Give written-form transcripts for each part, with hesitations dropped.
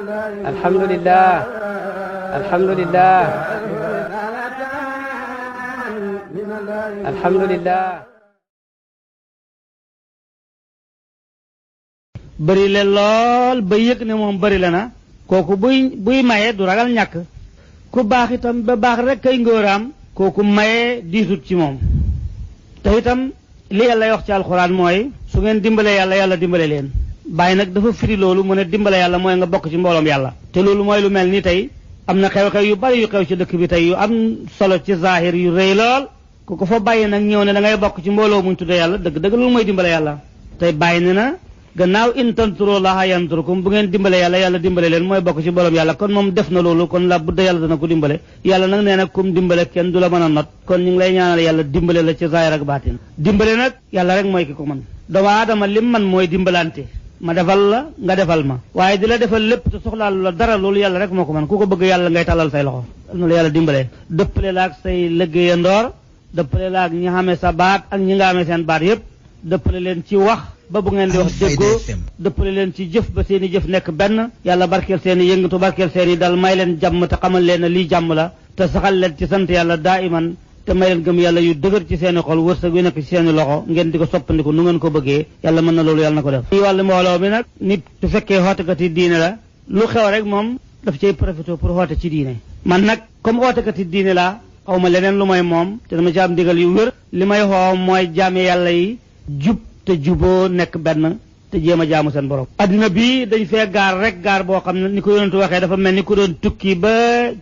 alhamdulillah alhamdulillah alhamdulillah. bëri le lool ba yëg ne moom bëri le na kooku buy maye du ragal ñàkk. ku baax itam ba baax rek kay ngóoraam kooku maye diisut ci moom. te itam li yàlla wax ci alxuraan mooy su ngeen dimbalee yàlla yàlla dimbale leen. bàyyi nag dafa firi loolu mu ne dimbale yàlla mooy nga bokk ci mbooloom yàlla. te loolu mooy lu mel ni tey am na xew-xew yu bari yu xew ci dëkk bi tey yu am solo ci zahir yu rëy lool ku ko fa bàyyi nag ñëw ne da ngay bokk ci mbooloo muñ tudde yàlla dëgg-dëgg loolu mooy dimbale yàlla. tey bàyyi ne na gannaaw in tansurullaha yansurkum bu ngeen dimbale yàlla yàlla dimbale leen mooy bokk ci mbooloom yàlla kon moom def na loolu kon la budda yàlla dana ko dimbale. yàlla nag nee na kum dimbale kenn du la mën a not kon ñu ngi lay ñaanal yàlla dimbale la ci zahir ak baatin. dimbale nag yàlla rek mooy ki ko mën doomu aadama lim man mooy dimbalante ma defal la nga defal ma waaye di la defal lépp te soxlaalu la dara loolu yàlla rek moo ko mën ku ko bëgg yàlla ngay talal say loxo na la yàlla dimbalee dëppale la ak say liggéeyandoor dëppale la ak ñi xamee sa baat ak ñi nga amee seen baat yépp dëppale leen ci wax ba bu ngeen di wax déggoo dëppale leen ci jëf ba seen i jëf nekk benn yàlla barkeel seen i yëngatu barkeel seen i dal may leen jàmm te xamal leen ne lii jàmm la te saxal leen ci sant yàlla daa iman te may leen gëm yàlla yu dëgër ci seeni xol wërsëg wi nekk ci seeni loxo ngeen di ko soppandiku nu ngeen ko bëggee yàlla mën na loolu yàlla na ko def ci wàllu mbooloo mi nag nit su fekkee xootekati diine la lu xew rek moom daf cay profité pour xoote ci diine man nag comme xootekati diine laa xaw ma leneen lu may moom te dama ci am digal yu wér li may xoo mooy jaami yàlla yi jub te juboo nekk benn te jéem a jaamu seen borom addina bi dañ fee gaar rek gaar boo xam ne ni ko yonentu waxee dafa mel ni ku doon tukki ba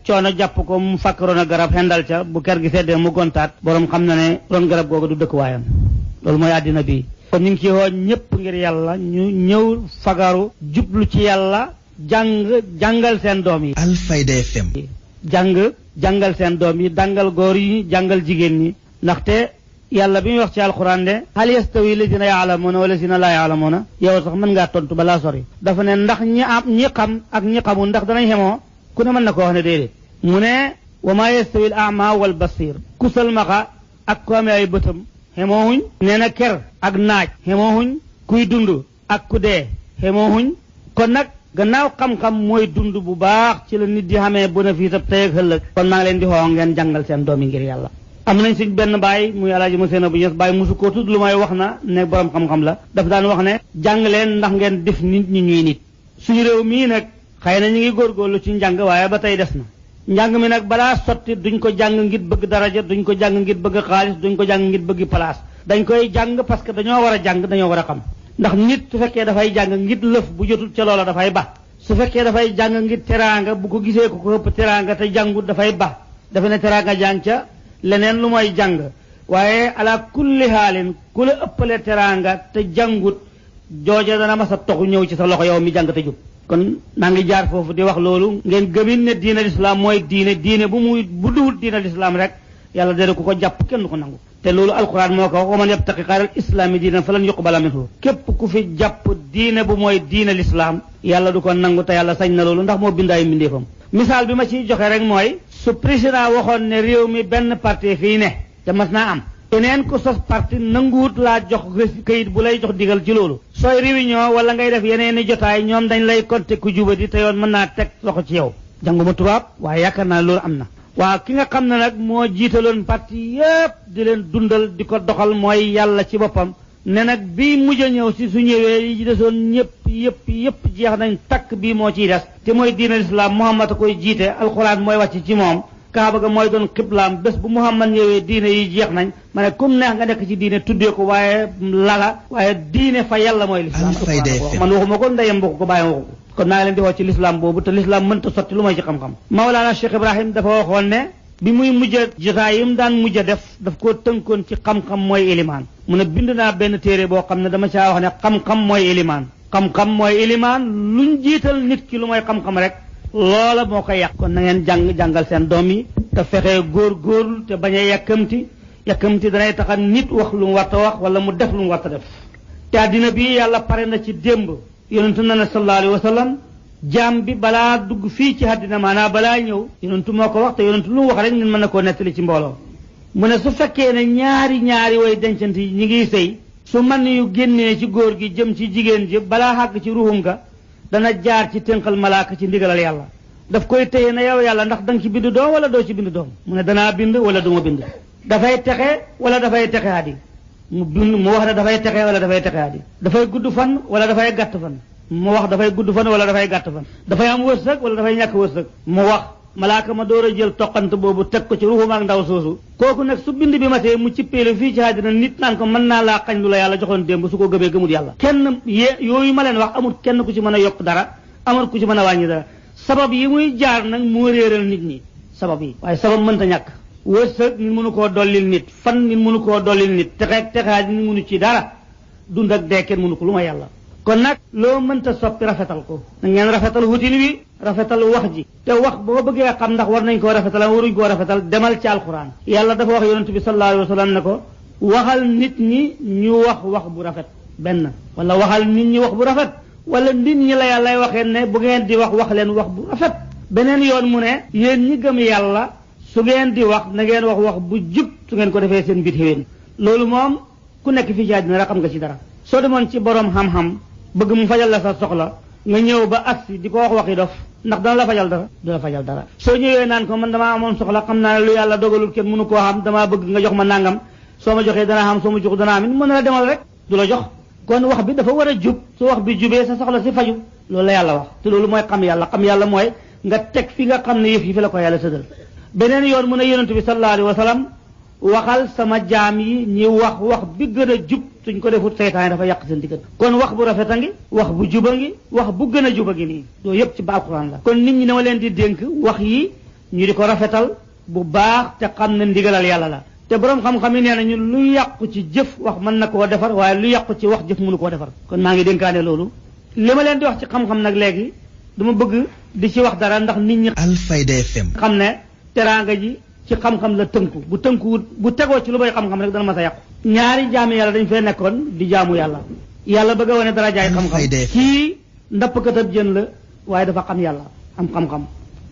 coono jàpp ko mu fakk ron a garab xendal ca bu ker gi seddee mu gontaat borom xam na ne ron garab googu du dëkk waayam loolu mooy addina bi kon ñu ngi ci woo ñëpp ngir yàlla ñu ñëw fagaru jublu ci yàlla jàngal seen doom yi Alfayda FM jàngal seen doom yi jàngal góor yi jàngal jigéen ñi ndaxte yàlla bi muy wax ci alxuraan de hal yastawi lazina yaalamuuna wa lazina laa yaalamuuna yow sax mën ngaa tontu balaa sori dafa ne ndax ñi xam ak ñi xamul ndax danañ xemoo ku ne mën na ko wax ne déedéet mu ne wa maa yastawi al ama wal basir ku salmaxa ak ku amee ay bëtam xemoohuñ nee na ker ak naaj xemoohuñ kuy dund ak ku dee xemoohuñ kon nag gannaaw xam-xam mooy dund bu baax ci la nit di xamee bénéfice ab tey ak ëllëg kon maa ngi leen di xoo ngeen jàngal seen doom yi ngir yàlla am nañ suñ benn baay muy alaaji Museena bu Ñas baay musu koo tudd lu may wax na ne borom xam-xam la dafa daan wax ne jàng leen ndax ngeen def nit ñi ñuy nit suñu réew mii nag xëy na ñu ngi góorgóorlu ci njàng waaye ba tey des na njàng mi nag balaa sotti duñ ko jàng ngir bëgg daraja duñ ko jàng ngir bëgg xaalis duñ ko jàng ngir bëgg place dañ koy jàng parce que dañoo war a jàng dañoo war a xam ndax nit su fekkee dafay jàng ngir lëf bu jotul ca loola dafay ba su fekkee dafay jàng ngir teraanga bu ko gisee ko ëpp teraanga te jàngut dafay ba dafa ne teraanga jàng ca leneen lu mooy jàng waaye ala kulli xaalin ku la ëppale teraanga te jàngut jooje dana mas a toxu ñëw ci sa loxo yow mi jàng te jub kon naa ngi jaar foofu di wax loolu ngeen gëmin ne diina lislaam mooy diine bu duwul diina lislaam rek yàlla dana ku ko jàpp kenn du ko nangu te loolu alquran moo ko wax wa man yabtaqi xayral islaami diinan falan yuqbala minhu képp ku fi jàpp diine bu mooy diina lislaam yàlla du ko nangu te yàlla sañ na loolu ndax moo bindaayu mbindeefam misaal bi ma ciy joxe rek mooy su président waxoon ne réew mi benn parti fii ne te mas naa am keneen ku sos parti nanguwut laa jox kayit bu lay jox digal ci loolu sooy réunion wala ngay def yeneen i jotaay ñoom dañ lay compter ku jubadi te yoon mën naa teg loxo ci yow jànguma tubaab waaye yaakaar naa loolu am na waaw ki nga xam ne nag moo jiitaloon parti yépp di leen dundal di ko doxal mooy yàlla ci boppam ne nag bii mujj a ñëw si su ñëwee yi desoon yépp jeex nañ takk bii moo ciy des te mooy diina lislaam Muhammad a koy jiite alxuraan mooy wàcc ci moom kaaba ga mooy doon xiblaam bés bu Muhammad ñëwee diine yi jeex nañ ma ne comme neex nga nekk ci diine tuddee ko waaye waaye diine fa yàlla mooy lislaam man waxuma ko ndeyam waxu ko bàyyam waxu ko kon naa leen di wax ci lislaam boobu te lislaam mënta sotti lu may ci xam-xam Mawlaana Cheikh Ibrahim dafa waxoon ne bi muy mujj jotaay yi mu daan mujj a def daf koo tënkoon ci xam-xam mooy ilimaan mu ne bind naa benn téere boo xam ne dama caa wax ne xam-xam mooy ilimaan xam-xam mooy ilimaan luñ jiital nit ki lu mooy xam-xam rek loola moo koy yàq kon na ngeen jàngal seen doom yi te fexee góorgóorlu te bañ a yàkkamti danay tax a nit wax lu mu war a wax wala mu def lu mu war a def te àddina bi yàlla pare na ci démb yonentu na ne sallallahu alayhi wa sallam jaam bi balaa dugg fii ci àddina maanaam balaa ñëw yonentu moo ko wax te yonentu lu mu wax rek nit mën na koo nettali ci mbooloo mu ne su fekkee ne ñaari way dencante yi ñi ngi sëy su man yu génnee ci góor gi jëm ci jigéen ji balaa xàgg ci ruhum ga dana jaar ci tënkal malaaka ci ndigalal yàlla daf koy téye na yow yàlla ndax danga ci bind doom wala doo ci bind doom mu ne danaa bind wala du ma bind dafay texe wala dafay texe adi mu bind mu wax ne dafay texe wala dafay texe adi dafay gudd fan wala dafay gàtt fan mu wax dafay gudd fan wala dafay gàtt fan dafay am wërsëg wala dafay ñàkk wërsëg mu wax malaaka ma door a jël toqant boobu teg ko ci ruuxum ak ndaw soosu kooku nag su bind bi matee mu cippeelu fii ci àddina nit naan ko mën naa laa xañ lu la yàlla joxoon démb su ko gëmee gëmul yàlla kenn yooyu ma leen wax amul kenn ku ci mën a yokk dara amul ku ci mën a wàññi dara sabab yi muy jaar nag moo réeral nit ñi sabab yi waaye sabab mënta ñàkk wërsëg nit mënu koo dollil nit fan nit mënu koo dollil nit texeeg texaat nit mënu ci dara dund ak dee kenn mënu ko lu ma yàlla kon nag loo mënta soppi rafetal ko na ngeen rafetal wutin wi rafetal wax ji te wax boo bëggee xam ndax war nañ koo rafetal waruñ koo rafetal demal ci alquran yàlla dafa wax yonent bi sallallahu alayhi wa sallam ne ko waxal nit ñi ñu wax bu rafet benn wala waxal nit ñi wax bu rafet wala nit ñi la yàllay waxee ne bu ngeen di wax leen wax bu rafet beneen yoon mu ne yéen ñi gëm yàlla su ngeen di wax na ngeen wax bu jub su ngeen ko defee seen bit xéwén loolu moom ku nekk fii ci àddina rek xam nga ci dara soo demoon ci borom xam-xam bëgg mu fajal la sa soxla nga ñëw ba agsi di ko waxi dof ndax dana la fajal dara du la fajal dara soo ñëwee naan ko man damaa amoon soxla xam naa ne lu yàlla dogalul kenn mënu koo xam damaa bëgg nga jox ma nangam soo ma joxee danaa xam soo ma jox danaa am mën na la demal rek du la jox kon wax bi dafa war a jub su wax bi jubee sa soxla si faju loolu la yàlla wax te loolu mooy xam yàlla mooy nga teg fi nga xam ne yëf yi fi la ko yàlla tëddal beneen yoon mu ne yonent bi sallallahu alayhi wa sallam waxal sama jaam yi ñi wax bi gën a jub suñ ko defut seytaane dafa yàq seen diggante kon wax bu rafet a ngi wax bu juba ngi wax bu gën a juba ngi nii doo yëpp ci alxuraan la kon nit ñi dama leen di dénk wax yi ñu di ko rafetal bu baax te xam ne ndigalal yàlla la te borom xam-xam yi nee nañu lu yàqu ci jëf wax mën na koo defar waaye lu yàqu ci wax jëf mënu koo defar kon maa ngi dénkaane loolu li ma leen di wax ci xam-xam nag léegi dama bëgg di ci wax dara ndax nit ñi Alfayda FM xam ne teraanga ji ci xam-xam la tënku bu tënkuwut bu tegoo ci lu bay xam-xam rek dana mas a yàqu ñaari jaami yàlla dañ fee nekkoon di jaamu yàlla bëgg a wane dara jaay xam-xam kii ndappkatab jën la waaye dafa xam yàlla am xam-xam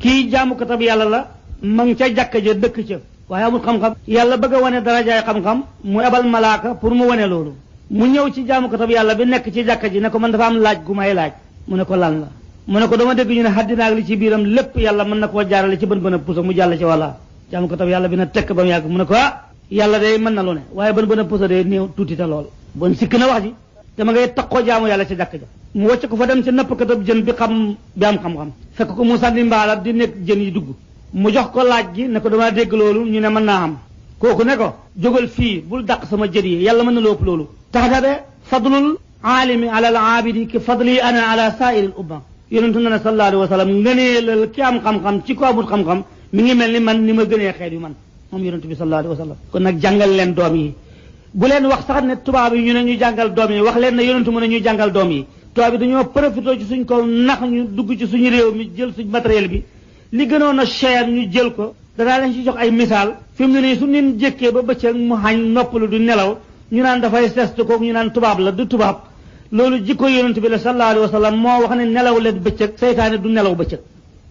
kii jaamukatab yàlla la ma ngi ca jàkka ja dëkk ca waaye amul xam-xam yàlla bëgg a wane dara jaay xam-xam mu ebal malaaka pour mu wane loolu mu ñëw ci jaamukatab yàlla bi nekk ci jàkka ji ne ko man dafa am laaj gu may laaj mu ne ko lan la mu ne ko dama dégg ñu ne àddina ak li ci biiram lépp yàlla mën na koo jaarale ci bën a pusa mu jàll ci wàlla jaamukatab yàlla bi na tekk ba mu yàgg mu ne ko yàlla day mën na lu ne waaye bën a pusa de néew tuuti te lool bon sikk na wax ji dama ngay takkoo jaamu yàlla ci jàkka ja mu wàcc ko fa dem ci nappkatab jën bi am xam-xam fekk ko mu sànni mbaalam di nekk jën yi dugg mu jox ko laaj gi ne ko dama dégg loolu ñu ne mën naa am kooku ne ko jógal fii bul dàq sama jën yi yàlla mën na lóopp loolu tax na de fadlul aalimi ala al aabidi ki fadli ana ala saairil umma yonentu na ne sallallahu alayhi wa sallam ngëneelal ki am xam-xam ci ko amul xam-xam mi ngi mel ni man ni ma gënee xeet yu man moom yonentu bi sallallahu alayhi wa sallam kon nag jàngal leen doom yi bu leen wax sax ne tubaab yi ñu ne ñu jàngal doom yi wax leen ne yonentu mu ne ñuy jàngal doom yi tubaab yi dañoo profité ci suñ ko nax ñu dugg ci suñu réew mi jël suñ matériel bi li gënoon a cher ñu jël ko danaa leen ci jox ay misaal fi mu ne nii su neen jékkee ba bëccëg mu xañ noppalu du nelaw ñu naan dafay sest kook ñu naan tubaab la du tubaab loolu jikko yonent bi la sallallahu alayhi wa sallam moo wax ne nelaw leen bëccëg seytaane du nelaw bëccëg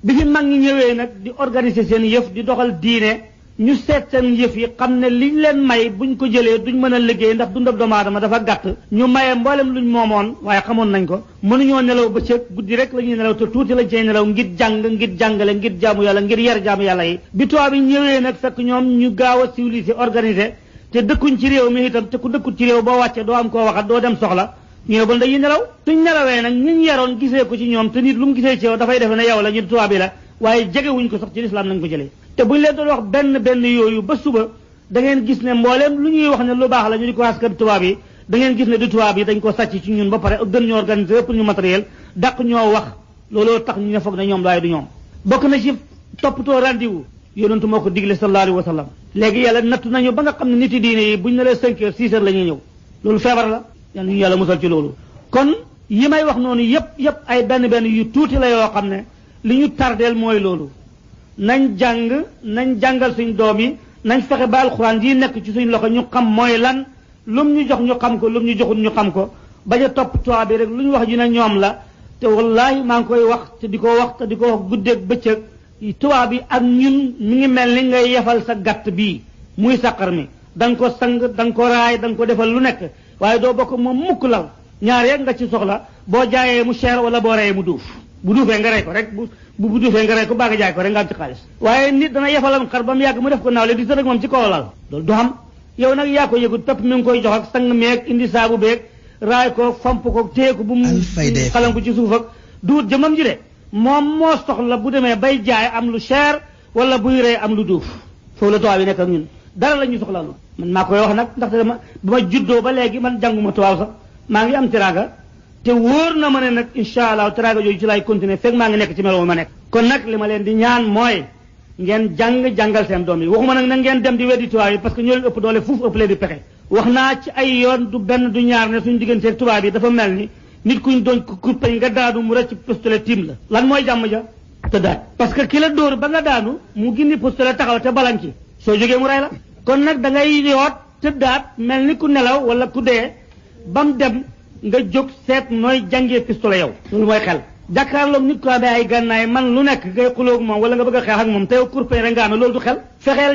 bi fi mag ñi ñëwee nag di organiser seen yëf di doxal diine ñu seet seen yëf yi xam ne liñ leen may buñ ko jëlee duñ mën a liggéey ndax dundab doomu aadama dafa gàtt ñu maye mboolem luñ moomoon waaye xamoon nañ ko mënuñoo nelaw bëccëg guddi rek la ñuy nelaw te tuuti lañ cay nelaw ngir jàng ngir jàngale ngir jaamu yàlla ngir yar jaamu yàlla yi bi tubaab yi ñëwee nag fekk ñoom ñu gaaw a civilisé organisé te dëkkuñ ci réew mi itam te ku dëkkul ci réew boo wàccee doo am koo waxat doo dem soxla ñu ne bon dañuy nelaw suñ nelawee nag ñiñ yaroon gisee ko ci ñoom te nit lu mu gisee ci yow dafay defe ne yow la ñu tubaab yi la waaye jegewuñ ko sax ci lislaam nañ ko jëlee te buñ leen doon wax benn yooyu ba suba da ngeen gis ne mbooleem lu ñuy wax ne lu baax la ñu di ko askan tubaab yi da ngeen gis ne du tubaab yi dañ ko sàcc ci ñun ba pare gën ñoo organisé ëpp ñu matériel dàq ñoo wax looloo tax ñu ne foog ne ñoom waaye du ñoom bokk na ci toppatoo rendez-vous yonentu moo ko digle sallallahu alayhi wa sallam léegi yàlla nattu nañu ba nga xam ne nit yi diine yi buñ ne la 5 heures 6 heures la ñuy ñëw loolu feebar la yal nañu yàlla musal ci loolu kon yi may wax noonu yëpp ay benn yu tuuti la yoo xam ne li ñu tardeel mooy loolu nañ jàngal suñ doom yi nañ fexe ba alxuraan yi nekk ci suñ loxo ñu xam mooy lan lum ñu jox ñu xam ko lum ñu joxul ñu xam ko bañ a topp tubaab bi rek lu ñu wax ju ne ñoom la te wallaahi maa ngi koy wax te di ko wax guddeeg bëccëg tubaab bi ak ñun mi ngi mel ni ngay yefal sa gàtt bii muy sàqar mi da nga ko sang da nga ko raay da nga ko defal lu nekk waaye doo bokk moom mukk lal ñaar yeeg nga ci soxla boo jaayee mu cher wala boo reyee mu duuf bu duufee nga rey ko rek bu duufee nga rey ko baa nga jaay ko rek nga am ci xaalis waaye nit dana yefalam xar ba mu yàgg mu def ko naawle di tëdd moom ci kaw lal loolu du xam yow nag yaa ko yëgut pepp mi ngi koy jox ak sang meeg indi saabu beeg raay ko famp ko téye ko bu mu xalam ko ci suuf ak duut jëmam ji de moom moo soxla bu demee bay jaay am lu cher wala buy rey am lu duuf foofu la tubaab yi nekk ak ñun dara la ñuy soxlaalu man maa koy wax nag ndaxte dama ba ma juddoo ba léegi man jànguma tubaab sax maa ngi am teraanga te wóor na ma ne nag incha allah teraanga jooju ci laay continuer fekk maa ngi nekk ci melo ma nekk kon nag li ma leen di ñaan mooy ngeen jàngal seen doom yi waxuma nag na ngeen dem di weddi tubaab yi parce que ñoo leen ëpp doole fuuf ëpp leen di pexe wax naa ci ay yoon du benn du ñaar ne suñu digganteeg tubaab yi dafa mel ni nit kuñ doon kurpañ nga daanu mu rëcc pistolet tiim la lan mooy jàmm ja te daat parce que ki la dóor ba nga daanu mu gindi pistolet taxaw te balan ci soo jógee mu rey la kon nag da ngay yoot tëddaat mel ni ku nelaw wala ku dee ba mu dem nga jóg seet nooy jàngee pistolet yow loolu mooy xel jàkkaarloog nit ko amee ay gànnaay man lu nekk ngay xuloog moom wala nga bëgg a xeex ak moom te yow kurpañ rek nga amee loolu du xel fexeel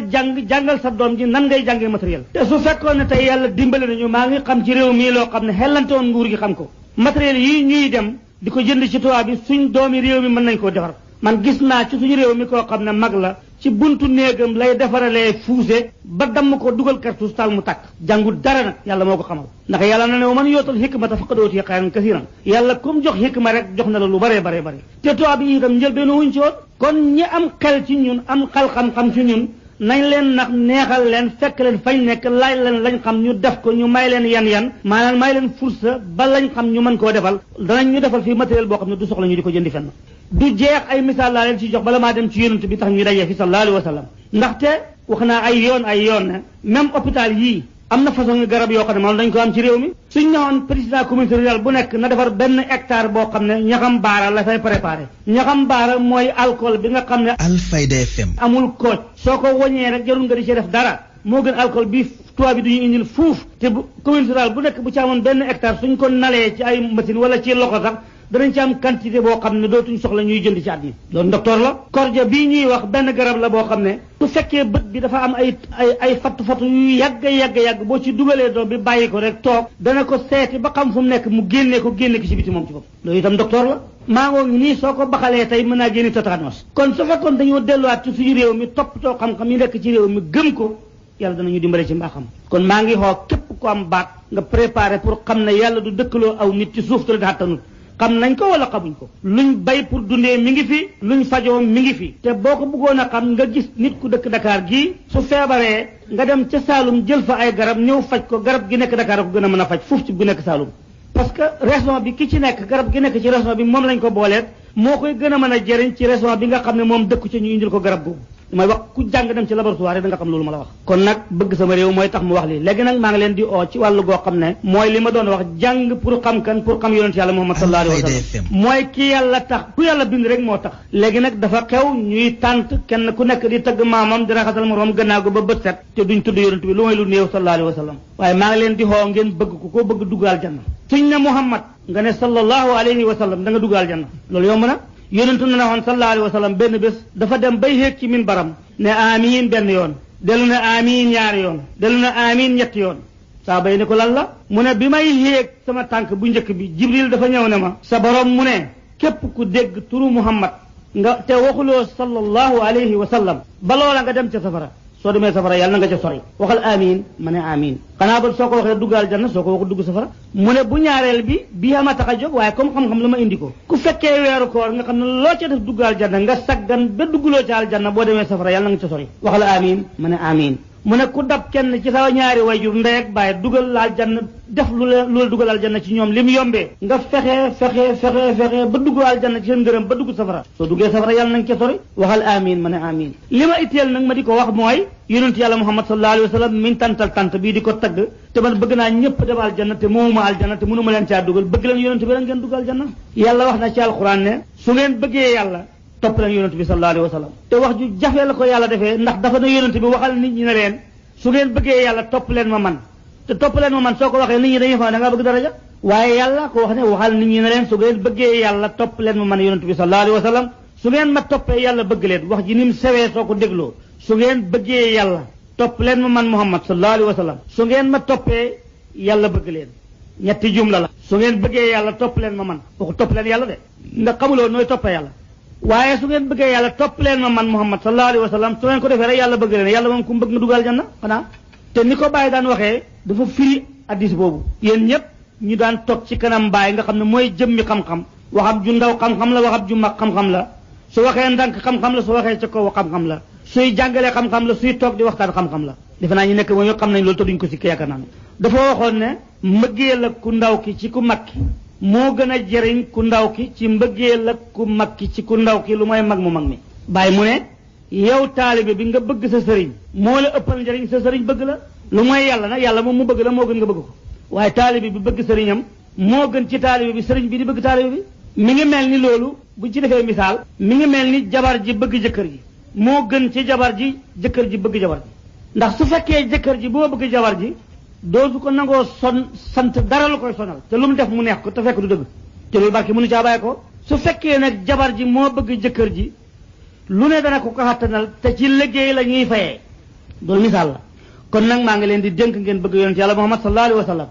jàngal sa doom ji nan ngay jàngee matériel te su fekkoon ne tey yàlla dimbali nañu maa ngi xam ci réew mii loo xam ne xellante woon nguur gi xam ko matériel yii ñuy dem di ko jënd ci tubaab bi suñ doomi réew mi mën nañ koo defar man gis naa ci suñu réew mi koo xam ne mag la ci buntu néegam lay defaralee fuuse ba damm ko dugal kartuus taal mu tàkk jàngut dara nag yàlla moo ko xamal ndax yàlla na ne wa man yootal hikmata faqad utiya xayran kasiran yàlla comme jox hikma rek jox na la lu bare bare bare te tubaab yi itam njëlbeenu wuñ ci woon kon ñi am xel ci ñun am xel xam-xam ci ñun nañ leen nag neexal leen fekk leen fañ nekk laaj leen lañ xam ñu def ko ñu may leen yan maanaam may leen fursa ba lañ xam ñu mën koo defal danañ ñu defal fii matériel boo xam ne du soxla ñu di ko jëndi fenn du jeex ay misaal laa leen ci jox bala maa dem ci yonent bi tax ñuy dajee fi sallallahu alayhi wa sallam ndaxte wax naa ay yoon ne même hôpital yii am na façon garab yoo xam ne moom dañ ko am ci réew mi suñ ñëwoon président communauté rurale bu nekk na defar benn hectare boo xam ne ñaxam baara la fay préparé ñaxam baara mooy alcool bi nga xam ne Alfayda FM amul kooj soo ko waññee rek jarul nga di ci def dara moo gën alcool bi tubaab bi duñu indil fuuf te bu communauté rurale bu nekk bu ci amoon benn hectare suñ ko nalee ci ay machine wala ci loxo sax danañ ci am quantité boo xam ne dootuñ soxla ñuy jënd ci at mi loolu docteur la korja bii ñuy wax benn garab la boo xam ne su fekkee bët bi dafa am ay fattu yu yàgg boo ci dugalee doom bi bàyyi ko rek toog dana ko seeti ba xam fu mu nekk mu génnee ko ci biti moom ci bopp loolu itam docteur la maangoo ngi nii soo ko baxalee tey mën naa génne tétanos kon su fekkoon dañoo delluwaat ci suñu réew mi toppatoo xam-xam yi nekk ci réew mi gëm ko yàlla danañu dimbale ci mbaaxam kon maa ngi xoo képp ko am baat nga préparé pour xam ne yàlla du dëkkaloo aw nit ci suuf te la xattanut xam nañ ko wala xamuñ ko luñ bay pour dundee mi ngi fi luñ fajoo mi ngi fi te boo ko bëggoon a xam nga gis nit ku dëkk Dakar gii su feebaree nga dem ca Saalum jël fa ay garab ñëw faj ko garab gi nekk Dakar ko gën a mën a faj fuuf ci bu nekk Saalum parce que région bi ki ci nekk garab gi nekk ci région bi moom lañ ko booleet moo koy gën a mën a jëriñ ci région bi nga xam ne moom dëkku ci ñu indil ko garab googu mooy wax ku jàng dem ci laboratoire da nga xam loolu ma la wax kon nag bëgg sama réew mooy tax mu wax lii léegi nag maa ngi leen di oo ci wàllu goo xam ne mooy li ma doon wax jàng pour xam kan pour xam yonent yàlla Muhammad sallallahu alayhi wa sallam mooy ki yàlla tax ku yàlla bind rek moo tax léegi nag dafa xew ñuy tànt kenn ku nekk di tagg maamam di raxasal moroom gannaaw go ba bët set te duñ tudd yonent bi lu mooy lu néew sallallahu alayhi wa sallam waaye maa ngi leen di xoo ngeen bëgg ko bëgg duggaal janna suñ ne Muhammad nga ne sallallahu alayhi wa sallam da nga duggaal janna loolu yomb na yonentu na woon sallallahu alayhi wa sallam benn bés dafa dem bay xéeg ci min baram ne amiin benn yoon dellu ne amiin ñaari yoon dellu ne amiin ñetti yoon saaba yi ne ko lan la mu ne bi may xéeg sama tànk bu njëkk bi jibril dafa ñëw ne ma sa borom mu ne képp ku dégg turu muhammad nga te waxuloo sallallahu alayhi wa sallam ba loola nga dem ca safara soo demee safara yàlla na nga ca sori waxal amiin ma ne amiin xanaa ba soo ko waxee duggaal janna soo ko waxul dugg safara mu ne bu ñaareel bi bii ama tax a jóg waaye comme xam-xam la ma indi ko ku fekkee weeru koor nga xam ne loo ca def duggaal janna nga saggan ba dugguloo ca aljanna boo demee safara yàlla na nga ca sori waxal amiin ma ne amiin mu ne ku dab kenn ci sa ñaari wayjur ndey ak baay dugal laal janna def lu la dugal aljanna ci ñoom li mu yombee nga fexe ba dugg aljanna ci seen ngërëm ba dugg safara soo duggee safara yàlla nañ ca sori waxal amiin ma ne amiin li ma itteel nag ma di ko wax mooy yonent yàlla Muhammad sallallahu alayhi wa sallam min tantal tant bii di ko tagg te man bëgg naa ñëpp dem aljanna te moomuma aljanna te mënuma leen caa dugal bëgg leen yonent bi rek ngeen dugg aljanna yàlla wax na ci alquran ne su ngeen bëggee yàlla topp leen yonent bi sallallahu alayhi wa sallam te wax ju jafe la ko yàlla defee ndax dafa ne yonent bi waxal nit ñi ne leen su ngeen bëggee yàlla topp leen ma man te topp leen ma man soo ko waxee nit ñi dañuy fa da ngaa bëgg daraja waaye yàlla ko wax ne waxal nit ñi ne leen su ngeen bëggee yàlla topp leen ma man yonent bi sallallahu alayhi wa sallam su ngeen ma toppee yàlla bëgg leen wax ji ni mu sewee soo ko dégloo su ngeen bëggee yàlla topp leen ma man Muhammad sallallahu alayhi wa sallam su ngeen ma toppee yàlla bëgg leen ñetti jumla la su ngeen bëggee yàlla topp leen ma man waxu topp leen yàlla de ndax xamuloo nooy toppee yàlla waaye su ngeen bëggee yàlla topp leen ma man Muhammad sallallahu alayhi wa sallam su ngeen ko defee rek yàlla bëgg leen yàlla moom ku mu bëgg nga dugal janna xanaa te ni ko Baye daan waxee dafa firi addis boobu yéen ñëpp ñu daan toog ci kanam Baye nga xam ne mooy jëmmi xam-xam waxam ju ndaw xam-xam la waxam ju mag xam-xam la su waxee ndànk xam-xam la su waxee ca kaw xam-xam la suy jàngalee xam-xam la suy toog di waxtaan xam-xam la defe naa ñu nekk mooy xam nañ loolu te duñ ko sikk yaakaar naa ne dafa waxoon ne mbëggeel ak ku ndaw ki ci ku mag ki moo gën a jëriñ ku ndaw ki ci mbëggeel ak ku mag ki ci ku ndaw ki lu mooy mag mu mag mi Baye mu ne yow taalibe bi nga bëgg sa sëriñ moo la ëppal njëriñ sa sëriñ bëgg la lu mooy yàlla nag yàlla moom mu bëgg la moo gën nga bëgg ko waaye taalibe bi bëgg sëriñam moo gën ci taalibe bi sëriñ bi di bëgg taalibe bi mi ngi mel ni loolu buñ ci defee misaal mi ngi mel ni jabar ji bëgg jëkkër ji moo gën ci jabar ji jëkkër ji bëgg jabar ji ndax su fekkee jëkkër ji boo bëgg jabar ji dootu ko nangoo sant dara lu koy sonal te lu mu def mu neex ko te fekk du dëgg te loolu barki mënu caa bàyyi ko su fekkee nag jabar ji moo bëgg jëkkër ji lu ne dana ko xattanal te ci liggéey la ñuy fayee loolu misaal la kon nag maa ngi leen di dénk ngeen bëgg yonent yàlla Muhammad sallallahu alayhi wa sallam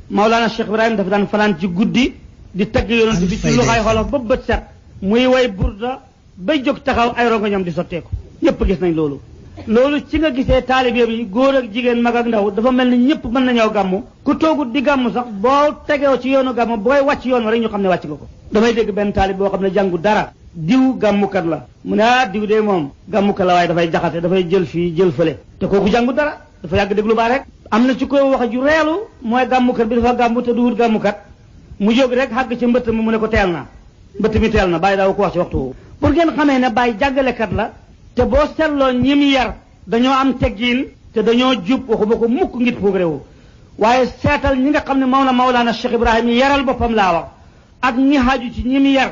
Maulana Cheikh Ibrahim dafa daan fanaan ci guddi di tagg yonent bi ci loxaay xolof ba bët set muy way burda ba jóg taxaw ay rongoñam di sotteeku ñëpp gis nañ loolu ci nga gisee taalibe bi góor ak jigéen mag ak ndaw dafa mel ni ñëpp mën nañoo gàmmu ku toogut di gàmmu sax boo tegoo ci yoonu gàmmu booy wàcc yoon wa rek ñu xam ne wàcc nga ko damay dégg benn taalib boo xam ne jàngu dara diw gàmmukat la mu ne diw de moom gàmmukat la waaye dafay jaxate dafay jël fii jël fële te kooku jàngu dara dafa yàgg déglu baa rek am na ci koy wax ju reelu mooy gàmmukat bi dafa gàmmu te du wut gàmmukat mu jóg rek xàgg ci mbëtt mi mu ne ko teel na mbëtt mi teel na bàyyi daaw ko wax ci waxtu woowu pour ngeen xamee ne bàyyi jàngalekat la te boo seetloo ñi mu yar dañoo am teggiin te dañoo jub waxuma ko mukk ngir progrès wu waaye seetal ñi nga xam ne Mawlana Cheikh Ibrahim yaral boppam laa wax ak ñi xaaju ci ñi mu yar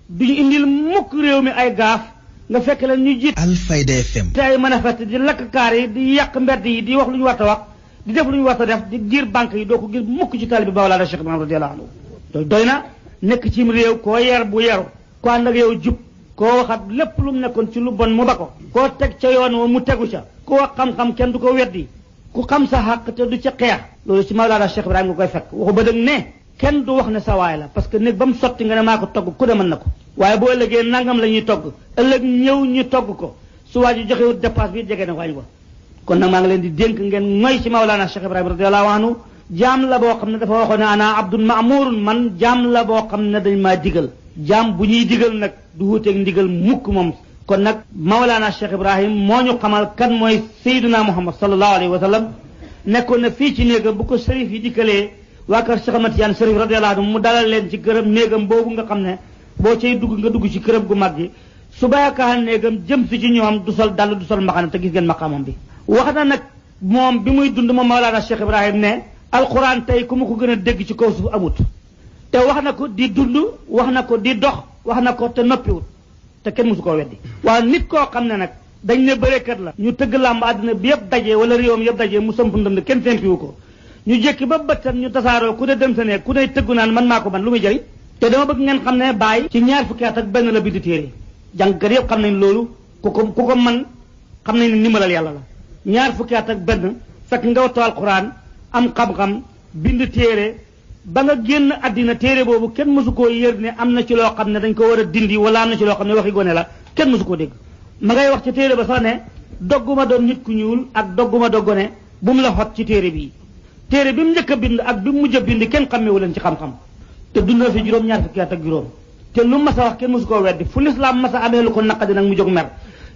duñu indil mukk réew mi ay gaaf nga fekk leen ñu jiit Alfayda FM te ay manifeste di lakk kaar yi di yàq mbedd yi di wax lu ñu war a wax di def lu ñu war a def di giir banque yi doo ko gis mukk ci taalibe Mawlana Cheikh Ibrahim radiyallahu anhu loolu doy na nekk ci réew koo yar bu yaru ko ànd ak yow jub koo waxat lépp lu mu nekkoon ci lu bon mu ba ko koo teg ca yoon wa mu tegu ca ku wax xam-xam kenn du ko weddi ku xam sa xàq te du ca xeex loolu ci Mawlana Cheikh Ibrahim nga koy fekk waxu ba dëgg ne kenn du wax ne sa waay la parce que néeg ba mu sotti nga ne maa ko togg ku ne mën na ko waaye boo ëllëgee nangam la ñuy togg ëllëg ñëw ñu togg ko su waa ji joxewut dépasse bi jege na waañ wa kon nag maa ngi leen di dénk ngeen ngoy ci Mawlana Cheikh Ibrahim radiyallahu anhu jaam la boo xam ne dafa waxoon ne ana abdun ma'murun man jaam la boo xam ne dañ maa digal jaam bu ñuy digal nag du wuuteeg ndigal mukk moom kon nag Mawlana Cheikh Ibrahim moo ñu xamal kan mooy Seydina Muhammad sallallahu alayhi wa sallam nekkoon na fii ci néegam bu ko sërif yi dikkalee waa kër Cheikh Ahmad Tijaan sërif radiyallahu anhu mu dalal leen ci këram néegam boobu nga xam ne boo cay dugg nga dugg ci këram gu mag gi su bayakaxal néegam jëm si ci ñoom du sol dàll du sol mbaxana te gis ngeen maqaamam bi wax na nag moom bi muy dund moom Mawlana Cheikh Ibrahim ne alquran tey ku ma ko gën a dégg ci kaw suuf amut te wax na ko di dund wax na ko di dox wax na ko te noppiwut te kenn musu koo weddi waaye nit koo xam ne nag dañ ne bërekat la ñu tëgg làmb àddina bi yëpp daje wala réewam yëpp daje mu samp ndënd kenn sempiwu ko ñu jékki ba bëttan ñu tasaaroo ku ne dem sa ne ku ne tëggu naan man maa ko man lu muy jëriñ te dama bëgg ngeen xam ne bàyyi ci ñaar fukki at ak benn la bind téere jàngkat yëpp xam nañ loolu ku ko man xam nañ ne ndimbalal yàlla la ñaar fukki at ak benn fekk nga wattu alquran am xam-xam bind téere ba nga génn àddina téere boobu kenn mësu koo yër ne am na ci loo xam ne dañ ko war a dindi wala am na ci loo xam ne waxi gone la kenn mësu koo dégg ma ngay wax ci téere ba sax ne dogguma doon nit ku ñuul ak dogguma do gone bu mu la xot ci téere bii téere bi mu njëkk a bind ak bi mu mujj a bind kenn xamewu leen ci xam-xam te dund na fi juróom-ñaar fukki at ak juróom te lu mas a wax kenn mësu koo weddi fu lislaam mas a amee lu ko naqadi nag mu jóg mer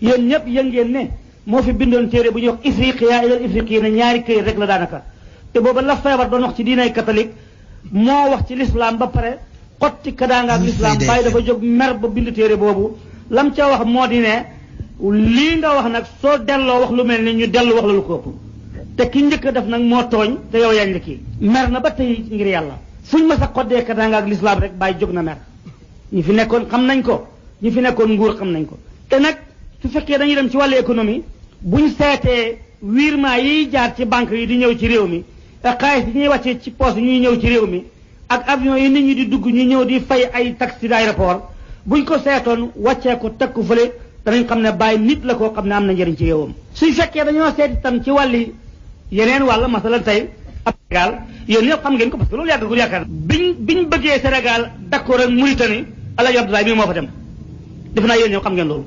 yéen ñëpp yëg ngeen ne moo fi bindoon téere bu ñuy wax ifriqiya ilal ifriqiya ne ñaari këyit rek la daanaka te booba la feebar doon wax ci diinay catholique moo wax ci l'islam ba pare xotti kadaanga ak l'islam bàyyi dafa jóg mer ba bind téere boobu lam ca wax moo di ne lii nga wax nag soo delloo wax lu mel ni ñu dellu wax la lu ko ëpp te ki njëkk a def nag moo tooñ te yow yaa njëkk mer na ba tey ngir yàlla fuñ ma sa xoddee kadaanga ak l'islam rek bàyyi jóg na mer ñi fi nekkoon xam nañ ko ñi fi nekkoon nguur xam nañ ko te nag su fekkee dañuy dem ci wàllu économie buñ seetee virement yiy jaar ci banque yi di ñëw ci réew mi ak xaalis yi ñuy wàccee ci poste ñuy ñëw ci réew mi ak avion yi nit ñi di dugg ñu ñëw di fay ay taxi d'aéroport buñ ko seetoon wàccee ko teg ko fële danañ xam ne bàyyi nit la koo xam ne am na njëriñ ci réewam suñ fekkee dañoo seet itam ci wàlli yeneen wàll masalan tey ab Sénégal yéen ñëpp xam ngeen ko parce que loolu yàggagul yaakaar biñ bëggee Sénégal d'accord ak Mauritanie Alaaji Abdoulaye bii moo fa dem def naa yéen ñëpp xam ngeen loolu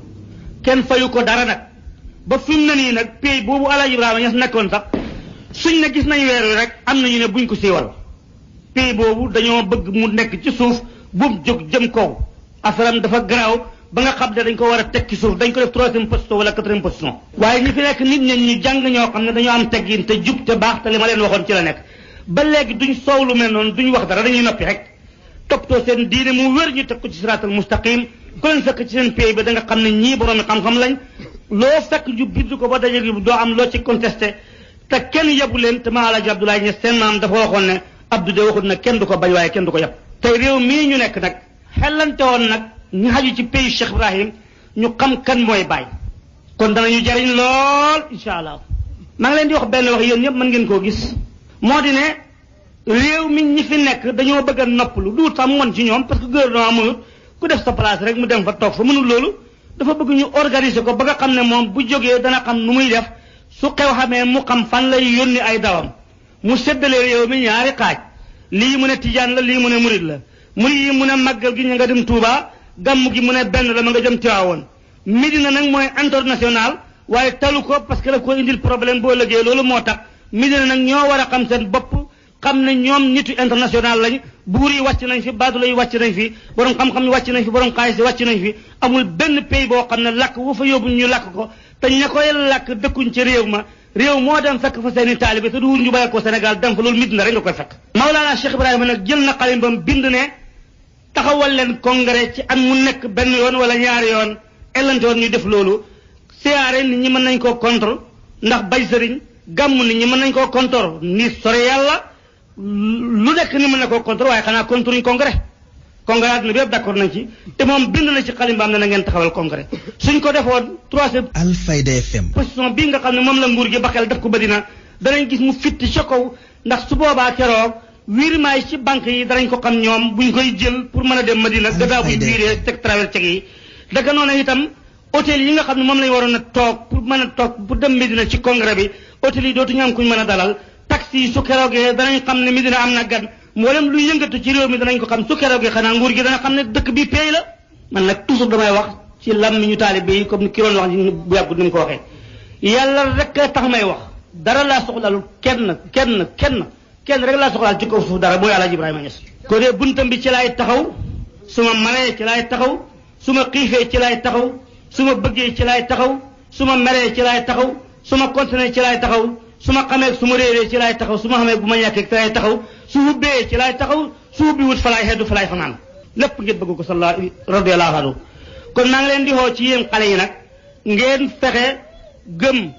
kenn fayu ko dara nag ba fi mu ne nii nag pays boobu Alaaji Ibrahima Niass nekkoon sax suñ ne gis nañ weer wi rek am nañu ne buñ ko siiwal pays boobu dañoo bëgg mu nekk ci suuf bu mu jóg jëm kaw affaire dafa garaaw ba nga xam ne dañ ko war a teg ci suuf dañ ko def 3e position wala 4e position. waaye ñi fi nekk nit ñi jàng ñoo xam ne dañoo am teggin te jub te baax te li ma leen waxoon ci la nekk ba léegi duñ soow lu mel noonu duñ wax dara dañuy noppi rek toppatoo seen diine mu wér ñu teg ko ci siraatal mustaqim ku leen fekk ci seen pays bi da nga xam ne ñii borom xam-xam lañ loo fekk ñu bind ko ba daje gi doo am loo ci contesté te kenn yebu leen te ma Alaaji Abdoulaye Niass seen maam dafa waxoon ne Abdou de waxut nag kenn du ko bañ waaye kenn du ko yeb tey réew mii ñu nekk nag xellante woon nag ñu xaju ci pays Cheikh Ibrahim ñu xam kan mooy Baye kon danañu jariñ lool incha allah maa ngi leen di wax benn wax yéen ñëpp mën ngeen koo gis moo di ne réew mi ñi fi nekk dañoo bëgg a noppalu du sax mu mën ci ñoom parce que gouvernement mënut ku def sa place rek mu dem fa toog fa mënul loolu dafa bëgg ñu organiser ko ba nga xam ne moom bu jógee dana xam nu muy def su xew xamee mu xam fan lay yónni ay dawam mu séddale réew mi ñaari xaaj lii mu ne tijaan la lii mu ne murid la murid yi mu ne màggal gi ñu nga dem Touba gàmm gi mu ne benn la ma nga jëm Tiwaawoon Médina nag mooy international waaye talu ko parce que la ko indil problème boo lëggee loolu moo tax Médina nag ñoo war a xam seen bopp xam ne ñoom nitu international lañ buur yi wàcc nañ fi baadula yi wàcc nañ fi borom xam-xam yi wàcc nañ fi borom xaalis yi wàcc nañ fi amul benn pays boo xam ne làkk wu fa yóbbu ñu làkk ko te ña koy làkk dëkkuñ ci réew ma réew moo dem fekk fa seeni taalibe te du ñu bàyyi ko Sénégal dem fa loolu Médina rek nga koy fekk Mawlana Cheikh Ibrahima nag jël na xalimbam bind ne taxawal leen congrès ci at mu nekk benn yoon wala ñaari yoon ellante woon ñu def loolu siyaare nit ñi mën nañ koo contre ndax bay sëriñ gàmm nit ñi mën nañ koo contre ni sore yàlla lu nekk ni mën na koo contre waaye xanaa contre ñu congrès àdduna bi yëpp d'accord nañ ci te moom bind na ci xalimbaam ne na ngeen taxawal congrès suñ ko defoon 3e Alfayda FM position bii nga xam ne moom la nguur gi baxel def ko Madina danañ gis mu fitti ca kaw ndax su boobaa keroog wiirimaay ci banque yi danañ ko xam ñoom buñ koy jël pour mën a dem Madina gannaaw buñ wiiree teg travel ceg yi daga noonu itam hôtel yi nga xam ne moom lañ waroon a toog pour mën a toog pour dem Medina ci congrès bi hôtel yi dootuñu am kuñ mën a dalal taxi yi su keroogee danañ xam ne Medina am na gan mboolem lu yëngatu ci réew mi danañ ko xam su keroogee xanaa nguur gi dana xam ne dëkk bi pay la man nag toujours damay wax ci làmmiñu taalibe yi comme ni ki doon wax bu yàggut ni mu ko waxee yàlla rek tax may wax dara laa soxlaalul kenn rek laa soxlaal ci kaw suuf dara mooy Alaaji Ibrahima Niass ko dee buntam bi ci laay taxaw su ma maree ci laay taxaw su ma xiifee ci laay taxaw su ma bëggee ci laay taxaw su ma meree ci laay taxaw su ma continué ci laay taxaw su ma xamee su ma réeree ci laay taxaw su ma xamee bu ma ñàkkee ci laay taxaw su hubbee ci laay taxaw su hubbi wut fa laay xeddu fa laay fanaan lépp ngeen bëgg ko sallallahu radiyallahu anhu kon maa ngi leen di xoo ci yéen xale yi nag ngeen fexe gëm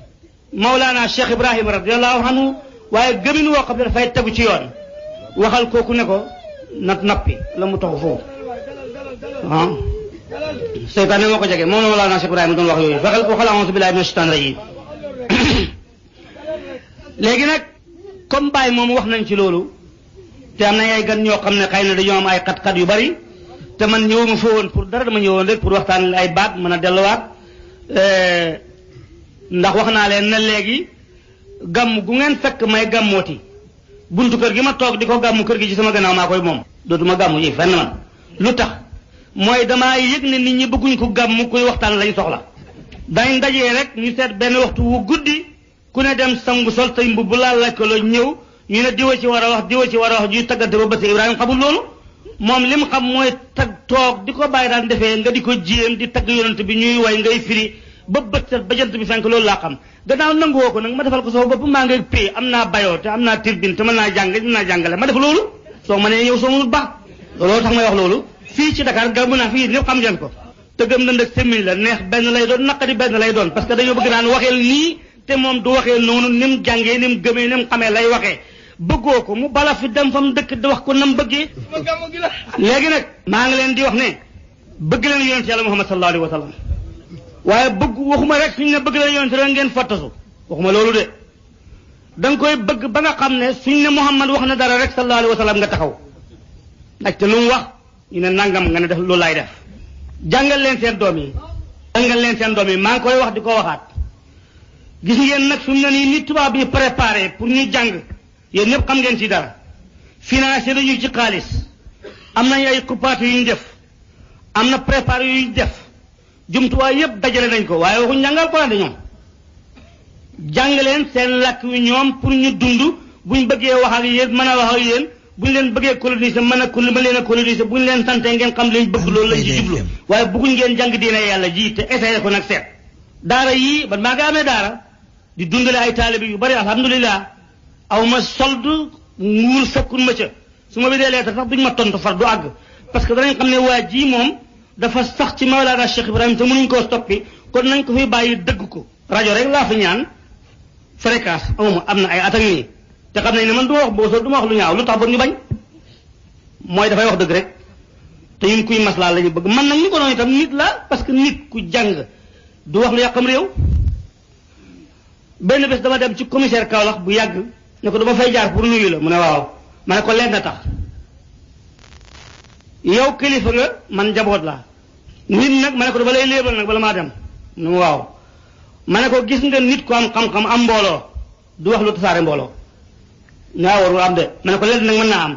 Mawlana Cheikh Ibrahima radiyallahu anhu waaye gëmin woo xam ne dafay tegu ci yoon waxal kooku ne ko nat nappi la mu taxu foofu ah seytaane moo ko jege moom la Mawlana Cheikh Ibrahima doon wax yooyu waxal a'uuzu billaahi mina shaytaani rajiim léegi nag comme Baye moom wax nañ ci loolu te am nañ ay gan ñoo xam ne xëy na dañoo am ay xat-xat yu bari te man ñëwuma fa woon pour dara dama ñëwoon rek pour waxtaan ay baat mën a delluwaat ndax wax naa leen ne léegi gàmm gu ngeen fekk may gàmmooti buntu kër gi ma toog di ko gàmmu kër gi ci sama gannaaw maa koy moom dootuma gàmmu ji fenn man lu tax mooy damaa yëg ne nit ñi bëgguñ ko gàmmu kuy waxtaan lañ soxla dañ dajee rek ñu seet benn waxtu wu guddi ku ne dem sangu sol tey mbubb laal laaj ko la ñëw ñu ne diwa ci war a wax diwa ci war a wax ñuy taggante ba basi Ibrahima xamul loolu moom li mu xam mooy tag toog di ko bàyyi daan defee nga di ko jéem di tagg yonent bi ñuy way ngay firi ba bët set ba jant bi fenk loolu laa xam gannaaw nanguwoo ko nag ma defal ko sama bopp maa ngay pay am naa bayoo te am naa turbine te mën naa jàngale ma def loolu soo mënee ñëw soo mënul baax looloo tax may wax loolu fii ci Dakar gàmm naa fii ñëpp xam ngeen ko tëggam na ndëg semmiñ la neex benn lay doon naqari benn lay doon parce que dañoo bëgg naan waxeel nii te moom du waxee noonu ni mu jàngee ni mu gëmee ni mu xamee lay waxee bëggoo ko mu bala fi dem fa mu dëkk di wax ko nam bëggee léegi nag maa ngi leen di wax ne bëgg leen yonent yàlla Muhammad sallallahu alayhi wa sallam waaye bëgg waxuma rek suñ ne bëgg leen yonent rek ngeen fottasu waxuma loolu de da nga koy bëgg ba nga xam ne suñ ne Muhammad wax na dara rek sallallahu alayhi wa sallam nga taxaw ndaxte lu mu wax ñu ne nangam nga ne def loolu laay def jàngal leen seen doom yi maa ngi koy wax di ko waxaat gis ngeen nag suñ ne nii ni tubaab yi préparé pour ñu jàng yéen ñëpp xam ngeen ci dara financé nañu ci xaalis am nañ ay coupaat yu ñu def am na préparé yu ñu def jumtuwaay yëpp dajale nañ ko waaye waxuñ jàngal ko de ñoom jàng leen seen làkk wi ñoom pour ñu dund buñ bëggee wax ak yéen mën a wax ak yéen buñ leen bëggee coloniser mën leen a coloniser buñ leen santee ngeen xam liñ bëgg loolu lañ ci jublu waaye bëgguñ ngeen jàng diine yàlla ji te essayé ko nag seet daara yii man maa ngi amee daara di dundale ay taalibe yu bari alhamdulilah aw ma solde nguur fekkun ma ca su ma bidee leetar sax duñ ma tontu far du àgg parce que danañ xam ne waa ji moom dafa sax ci Mawlana Cheikh Ibrahim te mënuñ koo stoppi kon nañ ko fi bàyyi dëgg ko rajo rek laa fi ñaan fréquence amuma am na ay at ak nii te xam nañ ne man du ma wax boo du ma wax lu ñaaw lu tax ba ñu bañ mooy dafay wax dëgg rek te ñun kuy maslaa la ñu bëgg man nag ñu ko noonu itam nit la parce que nit ku jàng du wax lu yàqam réew benn bés dama dem ci commissaire Kaolack bu yàgg ne ko dama fay jaar pour nuyu la mu ne waaw ma ne ko leen na tax yow kilifa nga man njaboot laa nit nag ma ne ko dama lay léebal nag bala maa dem mu ne waaw ma ne ko gis nga nit ko am xam-xam am mbooloo du wax lu tasaare mbooloo ñaa warul am de ma ne ko leen nag mën naa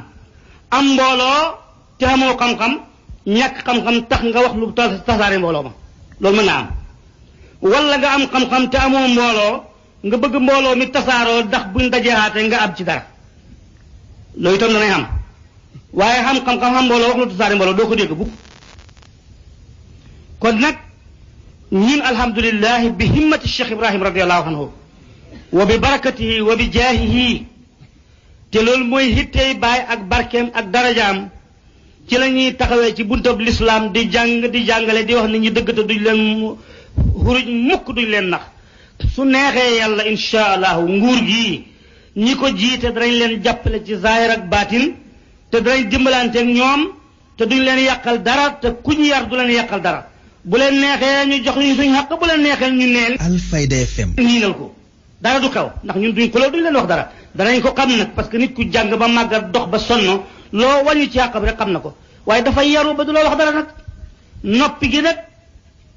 am mbooloo te amoo xam-xam ñàkk xam-xam tax nga wax lu tasaare mbooloo ma loolu mën naa am wala nga am xam-xam te amoo mbooloo nga bëgg mbooloo mi tasaaroo ndax buñ dajeexaate nga am ci dara loolu itam danay am waaye xam-xam xam mbooloo wax lu tasaare mbooloo doo ko dégg bu kon nag ñun alhamdulilah bi himmati Cheikh Ibrahim radiallahu anhu wa bi barakatihi wa bi jaahihi te loolu mooy hittey baay ak barkeem ak darajaam ci la ñuy taxawee ci buntab lislaam di jàng di jàngale di wax nit ñi dëgg te duñ leen xuruj mukk duñ leen nax su neexee yàlla insha allahu nguur gi ñi ko jiite danañ leen jàppale ci zaahir ak baatin te danañ dimbalanteeg ñoom te duñ leen yàqal dara te ku ñu yar du leen yàqal dara bu leen neexee ñu jox ñu suñ xaq bu leen neexee ñu neen Alfayda FM niinal ko dara du xew ndax ñun duñ xuloo duñ leen wax dara danañ ko xam nag parce que nit ku jàng ba màggat dox ba sonn loo wàññi ci xàqam rek xam na ko waaye dafa yaru ba du la wax dara nag noppi gi nag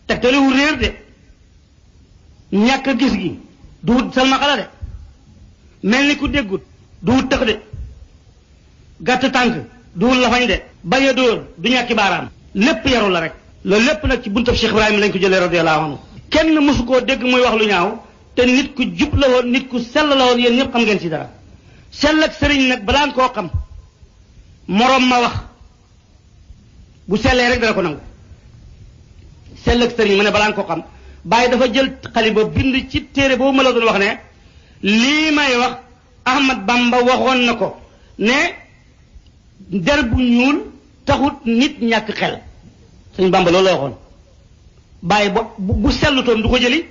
tegtaliwul réer de ñàkk gis gi du wut salma xala de mel ni ku déggut du wut tëx de gàtt tànk du wut lafañ de bañ a dóor du ñàkki baaraam lépp yaru la rek loolu lépp nag ci buntab Cheikh Ibrahima lañ ko jëlee radiyallahu anhu kenn mësu koo dégg muy wax lu ñaaw te nit ku jub la woon nit ku sell la woon yéen ñëpp xam ngeen ci dara sell ak sëriñ nag balaa nga koo xam moroom ma wax bu sellee rek dana ko nangu sell ak sëriñ ma ne balaa nga koo xam bàyyi dafa jël xaliba bind ci téere boobu ma la doon wax ne lii may wax Ahmad Bamba waxoon na ko ne der bu ñuul taxut nit ñàkk xel sëñ Bamba loolu la waxoon bàyyi bu sellutoon du ko jëli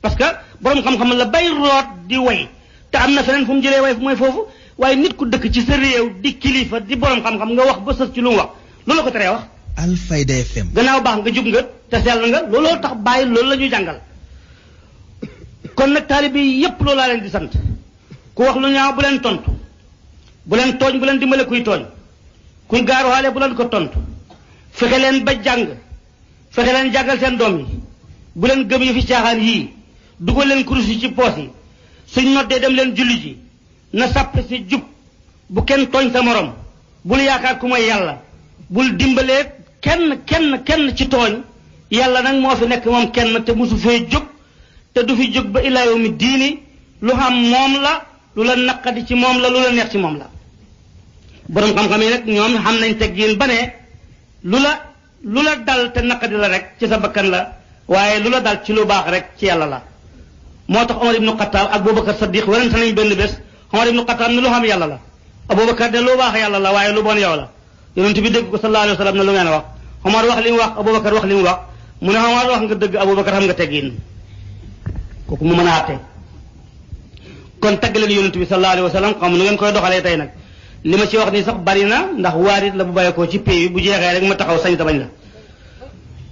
parce que borom xam-xam la bay root di way te am na feneen fu mu jëlee way mooy foofu waaye nit ku dëkk ci sa réew di kilifa di borom xam-xam nga wax ba sës ci lu mu wax loolu la ko teree wax. Alfayda FM. gannaaw baax nga jub nga te sell nga looloo tax bàyyi loolu la ñuy jàngal kon nag taalibe yi yépp loolu laa leen di sant ku wax lu ñaaw bu leen tontu bu leen tooñ bu leen dimbale kuy tooñ kuy gaaruwaale bu leen ko tontu fexe leen ba jàng fexe leen jàngal seen doom yi bu leen gëm yi fi caaxaan yii dugal leen kurus yi ci poos yi suñ noddee dem leen julli ji na sàppe si jub bu kenn tooñ sa morom bul yaakaar ku may yàlla bul dimbalee kenn ci tooñ yàlla nag moo fi nekk moom kenn te mosu fee jóg te du fi jóg ba ilaa yawmi diini lu xam moom la lu la naqadi ci moom la lu la neex ci moom la borom xam-xam yi nag ñoom xam nañ teggin ba ne lu la dal te naqadi la rek ci sa bakkan la waaye lu la dal ci lu baax rek ci yàlla la moo tax Omar ibnu Xattaab ak Abubakar Saddiq werante nañ benn bés Omar ibnu Xattaab ne lu xam yàlla la Abubakar ne lu baax yàlla la waaye lu bon yow la yonent bi dégg ko sallallahu alayhi wa sallam ne lu ngeen wax Omar wax li mu wax Abubakar wax li mu wax mu ne Omar wax nga dëgg Abubakar xam nga teggin kooku mu mën a àtte kon tagg leen yonent bi sallallahu alayhi wa sallam xam nu ngeen koy doxalee tey nag li ma ci wax nii sax bari na ndax waarit la bu bàyyeekoo ci pays bu jeexee rek ma taxaw sañ ta bañ la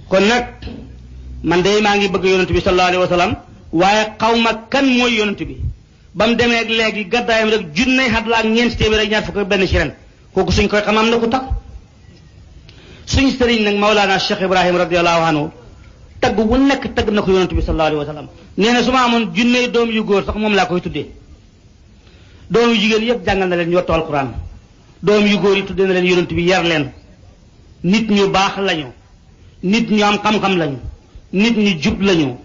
kon nag man de maa ngi bëgg yonent bi sallallahu alayhi wa sallam waaye xaw ma kan mooy yonent bi ba mu demee ak léegi gàddaayam rek junney xat la ak ñeenti téeméer ak ñaar fukk benn ci ren kooku suñ koy xam am na ku tax suñ sëriñ nag Mawlana Cheikh Ibrahim radiyallahu anhu tagg bu nekk tagg na ko yonent bi sallallahu alayhi wa sallam nee na su ma amoon junney doom yu góor sax moom laa koy tuddee doom yu jigéen yëpp jàngal na leen ñoo tool alquran doom yu góor yi tuddee na leen yonent bi yar leen nit ñu baax lañu nit ñu am xam-xam lañu nit ñu jub lañu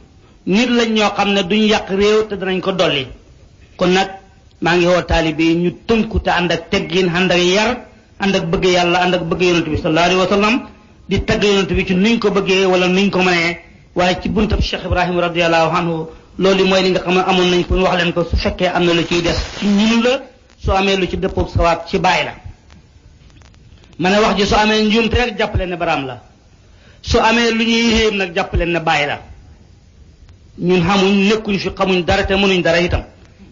nit lañ ñoo xam ne duñ yàq réew te danañ ko dolli kon nag maa ngi woo taalibe yi ñu tënku te ànd ak teggin ànd ak yar ànd ak bëgg yàlla ànd ak bëgg yonent bi sallallahu alayhi wa sallam di tagg yonent bi ci nuñ ko bëggee wala nuñ ko mënee waaye ci buntab Cheikh Ibrahima radiyallahu anhu loolu mooy li nga xam ne amoon nañ pour wax leen ko su fekkee am na lu ciy des ci ñun la su amee lu ci dëppoog sawaab ci bàyyi la ma ne wax ji su amee njuumte rek jàppaleen ne baraam la su amee lu ñuy yéem nag jàppaleen ne bàyyi la ñun xamuñ nekkuñ fi xamuñ dara te mënuñ dara itam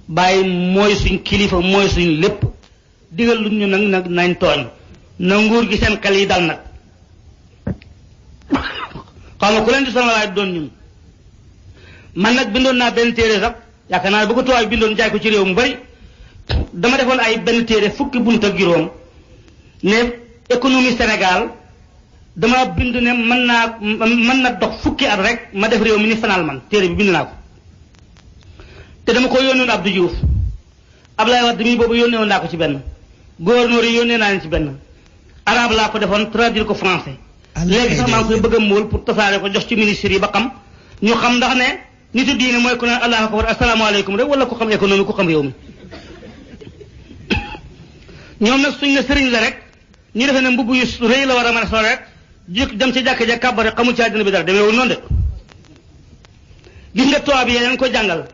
bàyyi mooy suñ kilifa mooy suñ lépp digal lu ñu nag nañ tooñ na nguur gi seen xel yi dal nag xaw ma ku leen di sonalaay doon ñun man nag bindoon naa benn téere sax yaakaar naa bu ko tubaab bindoon jaay ko ci réew mu bari dama defoon ay benn téere fukki bunt ak juróom ne économie Sénégal dama bind ne mën na dox fukki at rek ma def réew mi ni fanal man téere bi bind naa ko te dama ko yónnoon Abdou Diouf Ablaye Wade mi boobu yónnee woon naa ko ci benn gouverneur yi yónnee naa leen ci benn arabe laa ko defoon traduire ko français léegi sax maa ngi koy bëgg a móol pour tasaare ko jox ci ministre yi ba xam ñu xam ndax ne nitu diine mooy ku ne allahu akbar asalaamaaleykum rek wala ku xam économie ku xam réew mi ñoom nag suñ ne sëriñ la rek ñu defee ne mbubb yu rëy la war a mën a sol rek jik dem ci jàkk ja kàbbare xamul ci àddina bi dara demeewul noonu de gis nga tubaab yi leen ko jàngal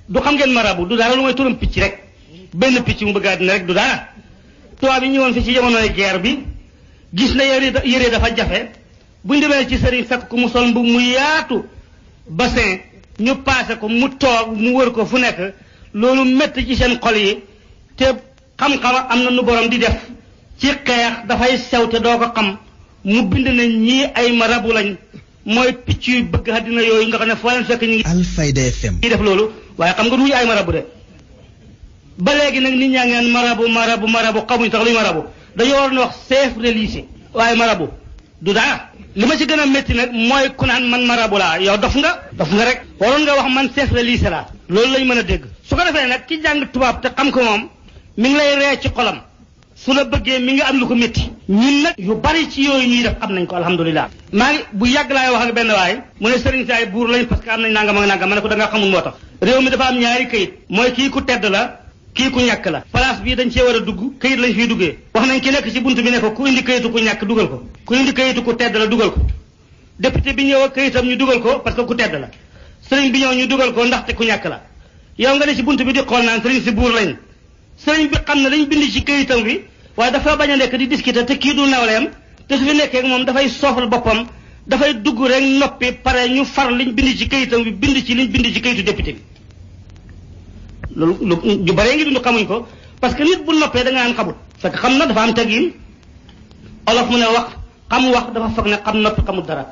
du xam ngeen marabu du dara lu mooy turam picc rek benn picc mu bëgg àddina rek du dara tubaab yi ñëwoon fi ci jamonoy guerre bi gis na yére dafa jafe buñ demee ci sëriñ fekk ko mu sol mbubb mu yaatu bassin ñu paase ko mu toog mu wër ko fu nekk loolu métti ci seen xol yi te xam-xam am na nu borom di def ci xeex dafay sew te doo ko xam mu bind na ñii ay marabu lañ mooy picc yu bëgg àddina yooyu nga xam ne foo leen fekk ñu ngi Alfayda FM def loolu waaye xam nga duñu ay marabu de ba léegi nag nit ñaa ngi naan marabu xamuñ sax luy marabu dañoo war na wax chef religieux waaye marabu du dara li ma ci gën a métti nag mooy ku naan man marabu laa yow dof nga rek waroon nga wax man chef religieux laa loolu lañ mën a dégg su ko defee nag ki jàng tubaab te xam ko moom mi ngi lay ree ci xolam su la bëggee mi ngi am lu ko métti ñun nag yu bari ci yooyu ñuy def am nañ ko alhamdulilah maa ngi bu yàgg laay wax ak benn waay mu ne sëriñ si ay buur lañ parce que am nañ nangam ak nangam ma ne ko da nga xamul moo tax réew mi dafa am ñaari këyit mooy kii ku tedd la kii ku ñàkk la place bii dañ cee war a dugg këyit lañ fiy duggee wax nañ ki nekk ci bunt bi ne ko ku indi këyitu ku ñàkk dugal ko ku indi këyitu ku tedd la dugal ko député bi ñëw ak këyitam ñu dugal ko parce que ku tedd la sëriñ bi ñëw ñu dugal ko ndaxte ku ñàkk la yow nga ne ci bunt bi di xool naan sëriñ si buur lañ sëriñ bi xam ne dañ bind ci këyitam bi waaye dafa bañ a nekk di discuter te kii du nawleem te su fi nekkee moom dafay soofal boppam dafay dugg rek noppi pare ñu far liñ bind ci këyitam bi bind ci liñ bind ci këyitu député bi loolu lu baree ngi dund xamuñ ko parce que nit bu noppee da nga naan xamut fekk xam na dafa am teggin olof mu ne wax dafa foog ne xam noppi xamut dara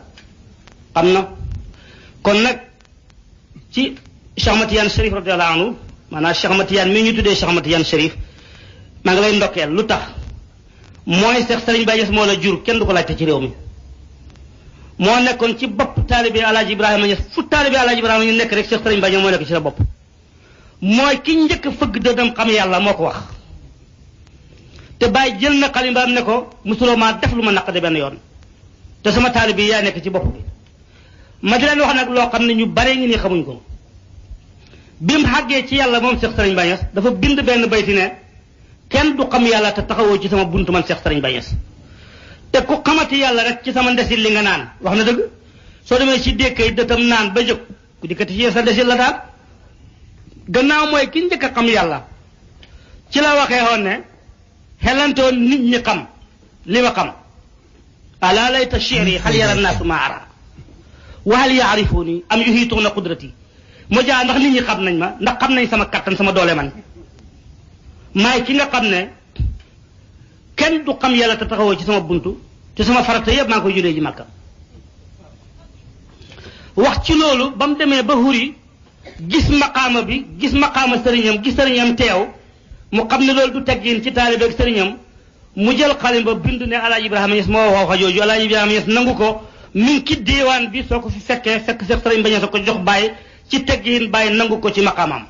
xam na kon nag ci Cheikh Ahmad Tidiane Chérif radiyallahu anhu maanaam Cheikh Ahmad Tidiane mi ñu tuddee Cheikh Ahmad Tidiane Chérif maa ngi lay ndokkeel lu tax mooy Cheikh Serigne Baye Niass moo la jur kenn du ko laajte ci réew mi moo nekkoon ci bopp taalibe Alaaji Ibrahima Niass fu taalibe Alaaji Ibrahima ñu nekk rek Cheikh Serigne Baye Niass moo nekk ci la bopp mooy ki njëkk fëgg dëddam xam yàlla moo ko wax te Baye jël na xalimbaam ne ko musuloo maa def lu ma naqade benn yoon te sama taalibe yi yaa nekk ci bopp bi ma di leen wax nag loo xam ne ñu bare ngi nii xamuñ ko bi mu xàggee ci yàlla moom Cheikh Serigne Baye Niass dafa bind benn bayti ne kenn du xam yàlla te taxawoo ci sama buntu man Cheikh Serigne Baye Niass te ku xamati yàlla rek ci sama ndesil li nga naan wax na dëgg soo demee ci dékkay dëtam naan ba jóg ku dikkati ci sa ndesil la daal gannaaw mooy ki njëkk a xam yàlla ci la waxee woon ne xelantoon nit ñi xam li ma xam ala layta shi'ri hal yara naasu ma ara wa hal yaarifuni am yuhiituuna qudrati moo jaa ndax nit ñi xam nañ ma ndax xam nañ sama kattan sama doole man maay ki nga xam ne kenn du xam yàlla te taxawoo ci sama buntu te sama farata yëpp maa ngi koy julee ji Makka wax ci loolu ba mu demee ba huri gis maqaama bi gis maqaama sëriñam gis sëriñam teew mu xam ne loolu du teggin ci taalibe ak sëriñam mu jël xalim ba bind ne Alaaji Ibrahima Niass moo wax jooju Alaaji Ibrahima Niass nangu ko mi ngi ci diiwaan bi soo ko fi fekkee fekk Seex Sëriñ Baye Niass ko jox Baye ci teggin Baye nangu ko ci maqaamam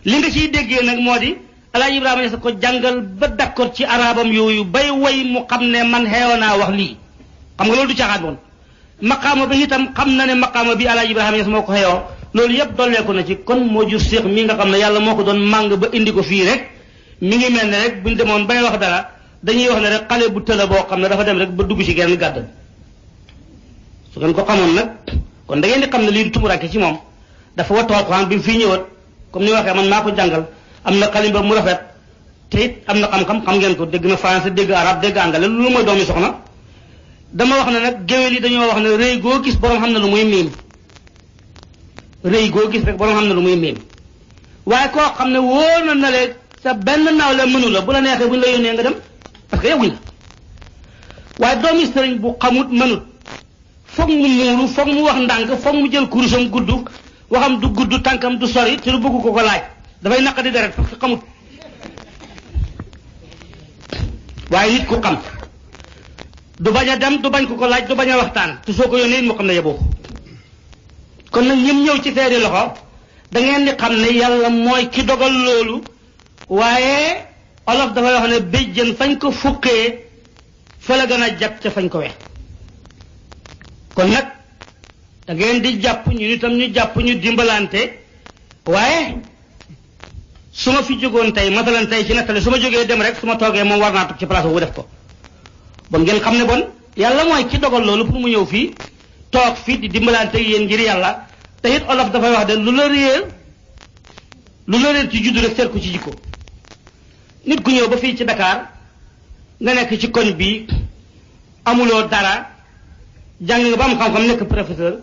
li nga ciy déggee nag moo di Alaaji Ibrahima Niass ko jàngal ba d'accord ci arabam yooyu bay way mu xam ne man xeewoon naa wax lii xam nga loolu du caaxaan woon maqaama bi itam xam na ne maqaama bi Alaaji Ibrahima Niass moo ko xeeyoo loolu yëpp dolleeku na ci kon moo jur Cheikh mi nga xam ne yàlla moo ko doon màng ba indi ko fii rek mi ngi mel ne rek buñ demoon bay wax dara dañuy wax ne rek xale bu tëla boo xam ne dafa dem rek ba dugg ci genn gàdd su ngeen ko xamoon nag kon da ngeen di xam ne lii du tumuraake ci moom dafa wattu Alxuraan bi mu fii ñëwaat comme ni waxee man maa ko jàngal am na xalimba mu rafet te it am na xam-xam xam ngeen ko dégg na français dégg arabe dégg anglais lu mooy doomi soxna dama wax ne nag géwél yi dañoo wax ne rëy goo gis borom xam ne lu muy miim rëy goo gis rek borom xam ne lu muy miim waaye koo xam ne wóor na na leen sa benn naaw la mënu la bu la neexee bu ñu la yónnee nga dem parce que yowuñ la waaye doomi sëriñ bu xamut mënut foog mu muuru foog mu wax ndànk foog mu jël kurusam gudd waxam du gudd tànkam du sori te du bëgg ko laaj dafay naqadi deret parce que xamut waaye nit ku xam du bañ a dem du bañ ko laaj du bañ a waxtaan te soo ko yónnee mu xam ne yeboo kon nag ñim ñëw ci seeni loxo da ngeen di xam ne yàlla mooy ki dogal loolu waaye olof dafay wax ne béjjën fañ ko fukkee fa la gën a jàpp ca fañ ko wex kon nag da ngeen di jàpp ñu itam ñu jàpp ñu dimbalante waaye su ma fi jógoon tey masalan tey ci nettali su ma jógee dem rek su ma toogee moom war naa toog ci place bu def ko bon ngeen xam ne bon yàlla mooy ki dogal loolu pour mu ñëw fii toog fii di dimbalante yéen ngir yàlla te it olof dafay wax de lu la réer ci juddu rek seet ko ci jikko nit ku ñëw ba fii ci Dakar nga nekk ci koñ bi amuloo dara jàng nga ba am xam-xam nekk professeur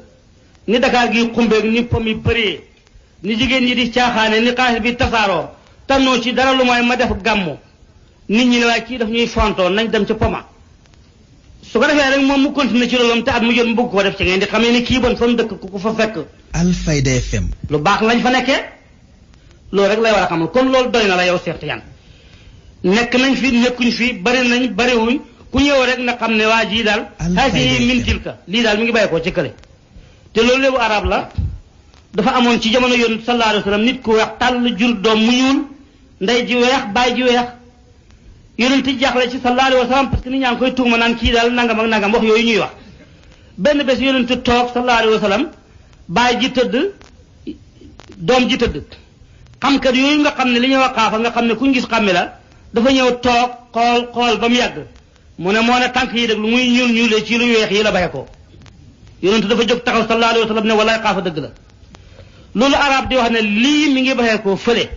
ni Dakar gi xumbeeg ni pom yi përee ni jigéen ñi di caaxaane ni xaalis bi tasaaroo tannoo ci dara lu mooy ma def gàmmu nit ñi ne waaye kii daf ñuy fontoo nañ dem ca poma su ko defee rek moom mu continuer ci loolu te at mu jot mu bëgg koo def ci ngeen di xamee ni kii bon fa mu dëkk ku fa fekk Alfayda FM lu baax lañ fa nekkee loolu rek lay war a xamal kon loolu doy na la yow Cheikh Tidiane nekk nañ fi nekkuñ fi bari nañ bariwuñ ku ñëw rek na xam ne waa jii daal haasihi min tilka lii daal mi ngi bàyyi koo ci kële te loolu léebu arab la dafa amoon ci jamono yoon sallallahu alayhi wa sallam nit ku weex tàll jur doom mu ñuul ndey ji weex baay ji weex yonent jaaxle ci sallallahu alayhi wa sallam parce que nit ñaa ngi koy tuuma naan kii daal nangam ak nangam wax yooyu ñuy wax benn bés yonent toog sallallahu alayhi wa sallam baay ji tëdd doom ji tëdd xamkat yooyu nga xam ne li ñuy wax xaafa nga xam ne kuñ gis xàmme la dafa ñëw toog xool ba mu yàgg mu ne moo ne tànk yi deg lu muy ñuul ñuulee ci lu weex yi la baxe ko yonent dafa jóg taxaw sallallahu alayhi wa sallam ne walaay xaafa dëgg la loolu arab di wax ne lii mi ngi baxee koo fële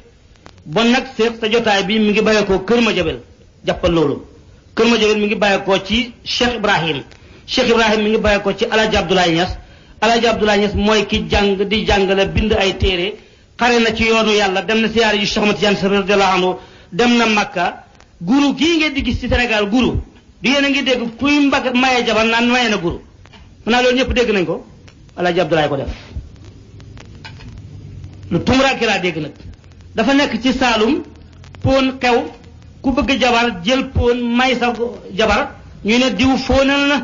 bon nag seex sa jotaay bi mi ngi baxee koo Kër Madiabel jàppal loolu Kër Madiabel mi ngi baxee koo ci Cheikh Ibrahim mi ngi baxee koo ci Alaaji Abdoulaye Niass Alaaji Abdoulaye Niass mooy ki jàng di jàngale bind ay téere xare na ci yoonu yàlla dem na siyaare ji Cheikh Ahmad Tidiane radiyallahu anhu dem na Makka guru kii ngeen di gis ci Sénégal guru di yéen a ngi dégg kuy mbag maye jabar naan maye na guru xanaa loolu ñëpp dégg nañ ko Alaaji Abdoulaye ko def lu tumuraake laa dégg nag dafa nekk ci Saalum poon xew ku bëgg jabar jël poon may sa jabar ñu ne diw fóonal na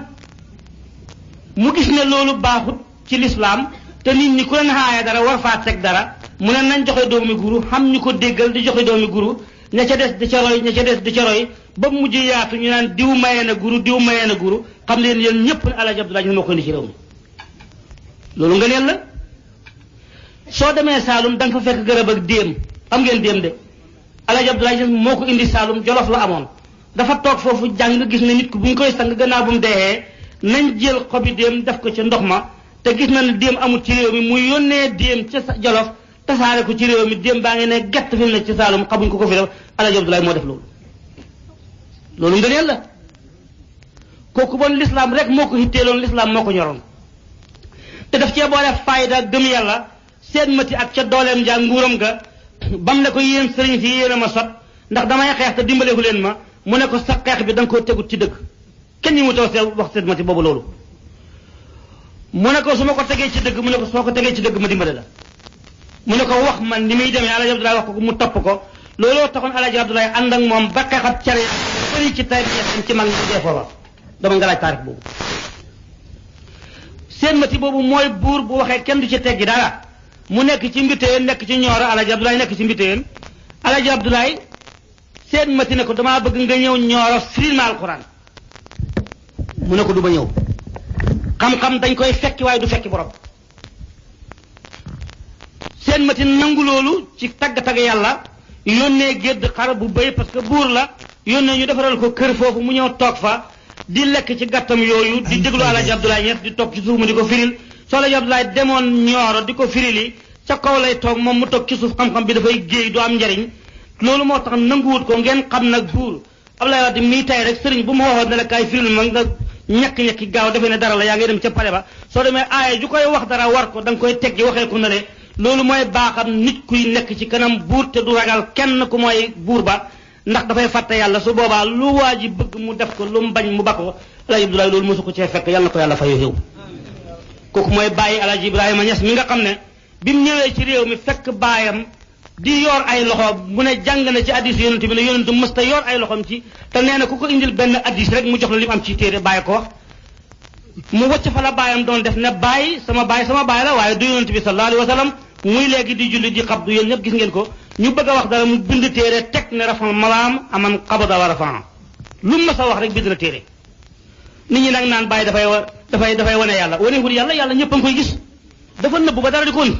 mu gis ne loolu baaxut ci lislaam te nit ñi ku leen xaaya dara war faa teg dara mu ne nañ joxe doomi guru xam ñu ko déggal di joxe doomi guru ña ca des di ca roy ña ca des di ca roy ba mujj yaatu ñu naan diw mayee na guru diw mayee na guru xam leen yéen ñëpp ne Alaaji Abdoulaye ñu moo ko indi ci réew mi loolu nga neen la soo demee Saalum da nga fa fekk garab ak déem am ngeen déem de Alaaji Abdoulaye moo ko indi Saalum Jolof la amoon dafa toog foofu jàng gis ne nit ku bu ñu koy sang gannaaw bu mu dee nañ jël xobi déem def ko ca ndox ma te gis na ne déem amul ci réew mi muy yónnee déem ca Jolof tasaare ko ci réew mi déem baa ngi ne gett fi mu ne ci Saalum xamuñ ko fi def Alaaji Abdoulaye moo def loolu nga neen la kooku bon l'islam rek moo ko hitteeloon l'islam moo ko ñoroon te daf cee boole fayda gëm yàlla seen mati ak ca dooleem ja nguuram ga bam ne ko yéen sëriñ si yéen a ma sot ndax damay xeex te dimbaleku leen ma mu ne ko sa xeex bi da nga koo tegut ci dëgg kenn ñi mu taw see wax seen mati boobu loolu mu ne ko su ma ko tegee ci dëgg mu ne ko soo ko tegee ci dëgg ma dimbale la mu ne ko wax man ni muy demee Alaaji Abdoulaye wax ko mu topp ko looloo taxoon Alaaji Abdoulaye ànd ak moom ba xeexat cere bëri ci tay bi ci mag ñi dee foofa dama nga laaj taarix boobu seen mati boobu mooy buur bu waxee kenn du ci teggi dara mu nekk ci Mbiteyeen nekk ci Ñooro Alaaji Abdoulaye nekk ci Mbiteyeen Alaaji Abdoulaye seen mati ne ko damaa bëgg nga ñëw Ñooro firil ma alquran mu ne ko du ma ñëw xam-xam dañ koy fekki waaye du fekki borom seen mati nangu loolu ci tagg-tagg yàlla yónnee gédd xar bu bëy parce que buur la yónnee ñu defaral ko kër foofu mu ñëw toog fa di lekk ci gàttam yooyu di déglu Alaaji Abdoulaye Niass di toog ci suuf mu di ko firil soo Alaaji Abdoulaye demoon Ñooro di ko firili ca kaw lay toog moom mu toog ci suuf xam-xam bi dafay géey du am njariñ loolu moo tax nanguwut ko ngeen xam nag buur Abdoulaye Wade mii tay rek sëriñ bu ma waxoon ne la kaay firil ma nga ñekki-ñekki gaaw defee ne dara la yaa ngi dem ca pare ba soo demee aaya ju koy wax dara war ko da nga koy teggi waxee ko ne le loolu mooy baaxam nit kuy nekk ci kanam buur te du ragal kenn ku mooy buur ba ndax dafay fàtte yàlla su boobaa lu waa ji bëgg mu def ko lu mu bañ mu ba ko Alaaji Abdoulaye loolu mosu ko cee fekk yàlla na ko yàlla fayu xew kooku mooy bàyyi Alaaji Ibrahima Niass mi nga xam ne bi mu ñëwee ci réew mi fekk baayam di yor ay loxo mu ne jàng na ci addis yonent bi ne yonent mës ta yor ay loxom ci te nee na ku ko indil benn addis rek mu jox la li mu am ci téere bàyyi ko wax mu wacc fa la baayam doon def ne bàyyi sama baay la waaye du yonent bi sallallahu alayhi wa sallam muy léegi di julli di xabdu yéen ñëpp gis ngeen ko ñu bëgg a wax dara mu bind téere teg ne rafan malaam aman xabada wa rafan lu mu mas a wax rek bind na téere nit ñi nag naan bàyyi dafay wane yàlla wanewul yàlla ñëpp a ngi koy gis dafa nëbbu ba dara di ko ni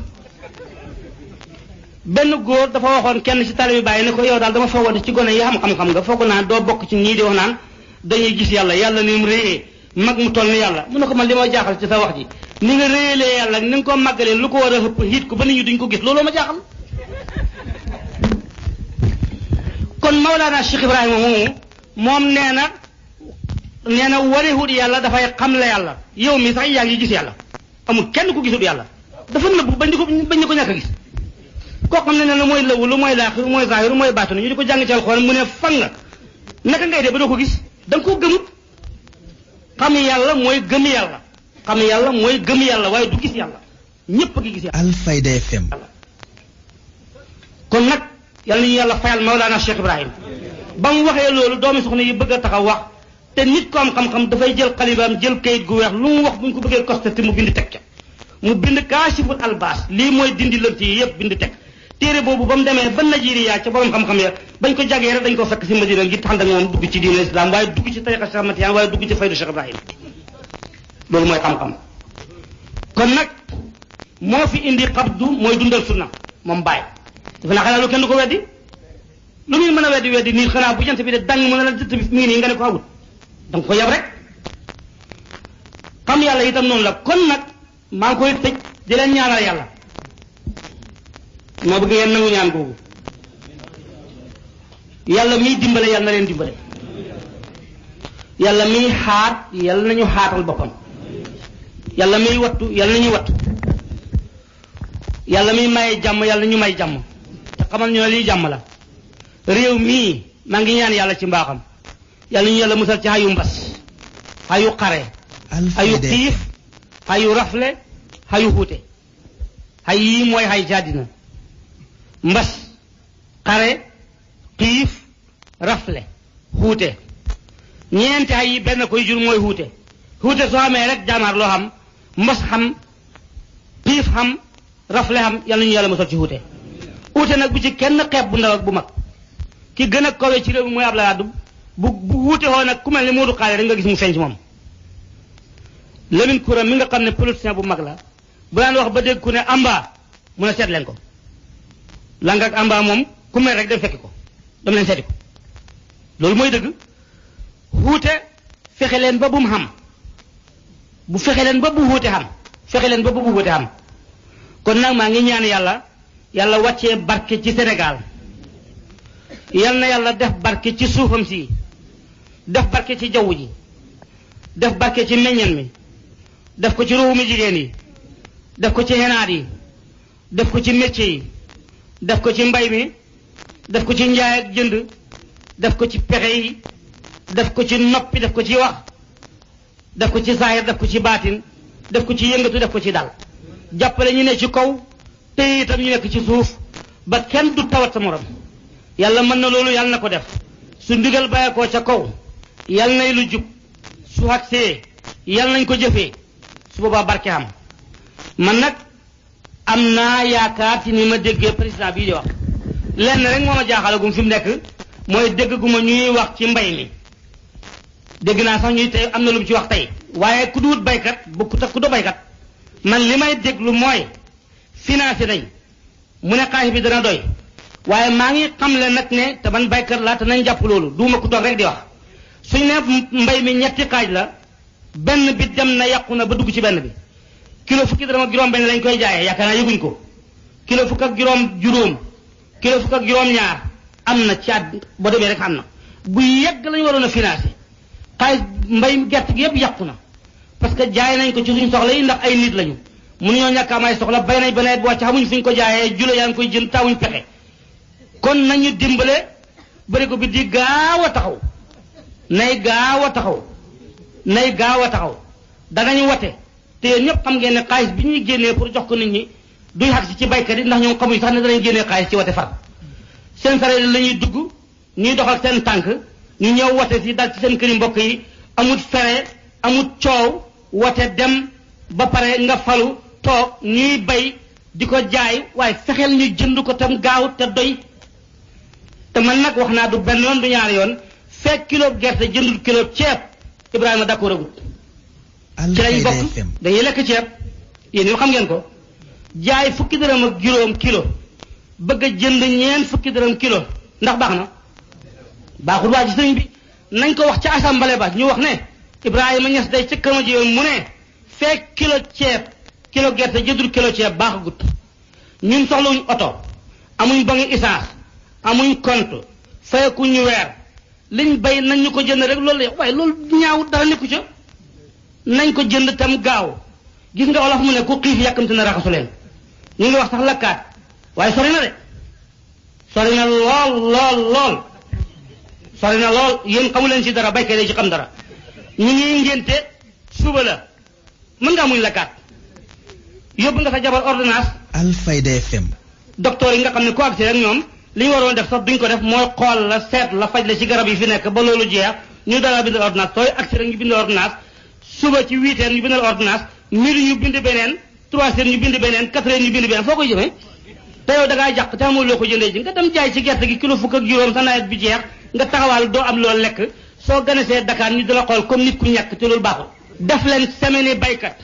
benn góor dafa waxoon kenn ci taalibe bàyyi ne ko yow daal dama foogoon ci gone yi xam-xam nga foog naa doo bokk ci ñii di wax naan dañuy gis yàlla ni mu réyee mag mu toll ni yàlla mu ne ko man li ma jaaxal ci sa wax ji ni nga réyalee yàlla ni nga ko màggalee lu ko war a xëpp xiit ko ba nit ñi duñ ko gis looloo ma jaaxal kon Mawlaana Cheikh Ibrahima moom nee na warewut yàlla dafay xam la yàlla yow mi sax yaa ngi gis yàlla amul kenn ku gisul yàlla dafa nëbbu bañ di ko ñàkk a gis koo xam ne ne mooy lëwu lu mooy laaxiru mooy zaahiru mooy baatinu ñu di ko jàng ci alxuraan mu ne fan nga naka ngay dee ba doo ko gis da nga koo gëmut xam yàlla mooy gëm yàlla xam yàlla mooy gëm yàlla waaye du gis yàlla ñépp a ngi gis yàlla Alfayda FM kon nag yàlla nañu yàlla fayal Mawlaana Cheikh Ibrahim ba mu waxee loolu doomi soxna yi bëgg a taxaw wax te nit ko am xam-xam dafay jël xalibaam jël kayit gu weex lu mu wax bu ñu ko bëggee costé te mu bind teg ca mu bind kaashiful albaas lii mooy dindi lënt yi yëpp bind teg téere boobu ba mu demee ba Nigeria ca borom xam-xam ya bañ ko jagee rek dañ ko fekk si Madina ngir tax ak moom dugg ci diine islam waaye dugg ci tariqa Cheikh Ahmad Tijaan waaye dugg ci faydu Cheikh Ibrahim loolu mooy xam-xam kon nag moo fi indi xabdu mooy dundal sunna moom bàyyi dafa naa xanaa lu kenn du ko weddi lu muy mën a weddi nii xanaa bu jant bi de dang mën a la jant bi mii nii nga ne ko awut da nga ko yab rek xam yàlla itam noonu la kon nag maa ngi koy tëj di leen ñaanal yàlla moo bëgg ngeen nangu ñaan googu yàlla miy dimbale yàlla na leen dimbale yàlla miy xaat yàlla nañu xaatal boppam yàlla miy wattu yàlla nañu wattu yàlla miy maye jàmm yàlla ñu may jàmm te xamal ñu ne lii jàmm la réew mii maa ngi ñaan yàlla ci mbaaxam yàlla ñu yàlla musal ci xayu mbas xayu xare xayu xiif xayu rafle xayu xuute xay yii mooy xay ci àddina mbas xare xiif rafle xuute ñeenti xay yi benn koy jur mooy xuute xuute soo xamee rek jaamaar loo xam mbas xam xiif xam rafle xam yàlla ñu yàlla musal ci xuute xuute nag bu ci kenn xeeb bu ndaw ak bu mag ki gën a kawe ci réew mi mooy Abdoulaye Wade bu wuute woo nag ku mel ni Modou Xaale rek nga gis mu feeñ ci moom Lamine Koura mi nga xam ne politicien bu mag la bu daan wax ba dégg ku ne amba mun a seet leen ko lang ak amba moom ku mel rek dem fekki ko dem leen seeti ko loolu mooy dëgg wuute fexe leen ba bu mu xam bu fexe leen ba bu wuute xam fexe leen ba bu wuute xam kon nag maa ngi ñaan yàlla wàccee barke ci Sénégal yal na yàlla def barke ci suufam si def barke ci jaww ji def barke ci meññan mi def ko ci ruuxumi jigéen yi def ko ci xenaat yi def ko ci métier yi def ko ci mbay mi def ko ci njaay ak jënd def ko ci pexe yi def ko ci noppi def ko ci wax def ko ci saahir def ko ci baatin def ko ci yëngatu def ko ci dal jàppale ñu ne ci kaw te itam ñu nekk ci suuf ba kenn du tawat sa morom yàlla mën na loolu yàlla na ko def su ndigal bàyyeekoo ca kaw yàlla nay lu jub su agsee yàlla nañ ko jëfee su boobaa barke am man nag am naa yaakaar ci ni ma déggee président bii di wax lenn rek moo ma jaaxalagum fi mu nekk mooy dégg gu ma ñuy wax ci mbay mi dégg naa sax ñuy tey am na lu mu ci wax tey waaye ku duwut baykat bokkut ak ku do baykat man li may déglu mooy financé nañ mu ne xaalis bi dana doy waaye maa ngi xam le nag ne te man baykat laa te nañ jàpp loolu duuma ku toog rek di wax suñ ne mbay mi ñetti xaaj la benn bi dem na yàqu na ba dugg ci benn bi kilo fukki dërëm ak juróom benn lañ koy jaayee yaakaar naa yëguñ ko kilo fukk ak juróom kilo fukk ak juróom ñaar am na ci at boo demee rek am na bu yegg lañ waroon a financé xaalis mbay gerte gi yëpp yàqu na parce que jaay nañ ko ci suñ soxla yi ndax ay nit lañu mënuñoo ñàkk am ay soxla bay nañ ba nawet bu wàcc xamuñ fuñ ko jaayee jula yaa ngi koy jënd taawuñ pexe kon nañu dimbale bëri ko bi di gaaw a taxaw nay gaaw a taxaw danañ wate te yéen ñëpp xam ngeen ne xaalis bi ñuy génnee pour jox ko nit ñi duy xag ci baykat yi ndax ñoom xamuñ sax ne danañ génnee xaalis ci wate far seen sareet la ñuy dugg ñuy doxal seen tànk ñu ñëw wate si dal ci seen këri mbokk yi amut fere amut coow wate dem ba pare nga falu toog ñuy bay di ko jaay waaye fexeel ñu jënd ko tam gaaw te doy te man nag wax naa du benn yoon du ñaari yoon fekk kilo gerte jëndul kilo ceeb Ibrahima d'accord agut ci lañ bokk dañuy lekk ceeb yéen yow xam ngeen ko jaay fukki dërëm ak juróom kilo bëgg a jënd ñeent fukki dërëm kilo ndax baax na baaxul waa ci sëriñ bi nañ ko wax ca assemblée ba ñu wax ne Ibrahima Niass day ca kama ji mu ne fekk kilo ceeb kilo gerte jëndul kilo ceeb baaxagut ñun soxlawuñ oto amuñ ba ngi essence amuñ compte fayeku ñu weer liñ bay nañ ñu ko jënd rek loolu la waaye loolu ñaaw dara nekku ca nañ ko jënd tam gaaw gis nga olof mu ne ku xiif yàkkamte na raxasu leen ñu ngi wax sax lakkaat waaye sori na de sori na lool sori na lool yéen xamu leen ci dara baykat yi ci xam dara ñu ngi ngénte suba la mën ngaa muñ lakkaat yóbbu nga sa jabar ordonnance Alfayda FM docteur yi nga xam ne ku agsi rek ñoom li ñu waroon def sax duñ ko def mooy xool la seet la faj la ci garab yi fi nekk ba loolu jeex ñu dala bindal ordonnance sooy agsi rek ñu bindal ordonnance suba ci 8 heures ñu bindal ordonnance midi ñu bind beneen 3 heures ñu bind beneen 4 heures ñu bind beneen foo koy jëmee te yow da ngaa jàq te amul loo ko jëndee ji nga dem jaay ci gerte gi kilo fukk ak juróom sa nawet bi jeex nga taxawal doo am loolu lekk soo ganesee Dakar ñu di la xool comme nit ku ñàkk te loolu baaxul def leen semaine baykat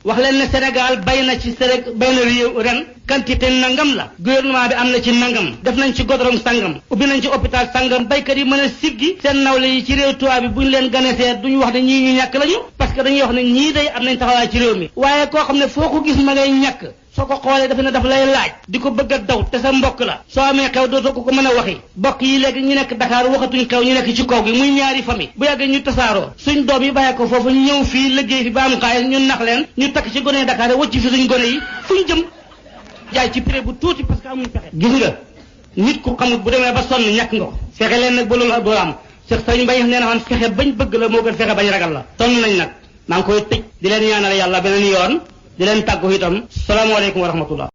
wax leen ne Sénégal bay na ci bay na réew ren quantité nangam la gouvernement bi am na ci nangam def nañ ci godorom sangam ubbi nañ ci hôpital sangam baykat yi mën a siggi seen nawle yi ci réew tubaab bi bu ñu leen ganesee duñu wax ne ñii ñu ñàkk lañu parce que dañuy wax ne ñii day am nañ taxawaay ci réew mi waaye koo xam ne foo ko gis ma ngay ñàkk soo ko xoolee dafa ne daf lay laaj di ko bëgg a daw te sa mbokk la soo amee xew dootoo ko mën a waxi mbokk yi léegi ñu nekk Dakar waxatuñ xew ñu nekk ci kaw gi muy ñaari famille bu yàggee ñu tasaaroo suñ doom yi bàyyee ko foofu ñëw fii liggéey fi ba am xaalis ñu nax leen ñu takk ci gone Dakar wacc fi suñ gone yi fuñ jëm jaay ci prix bu tuuti parce que amuñ pexe gis nga nit ku xamul bu demee ba sonn ñàkk nga ko fexe leen nag ba loolu doo am Sëriñ Mbay nee na woon fexe bañ bëgg la moo gën fexe bañ ragal la sonn nañ nag maa ngi koy tëj di leen ñaanal yàlla beneen yoon di leen tàggu itam salaamaaleykum wa rahmatullah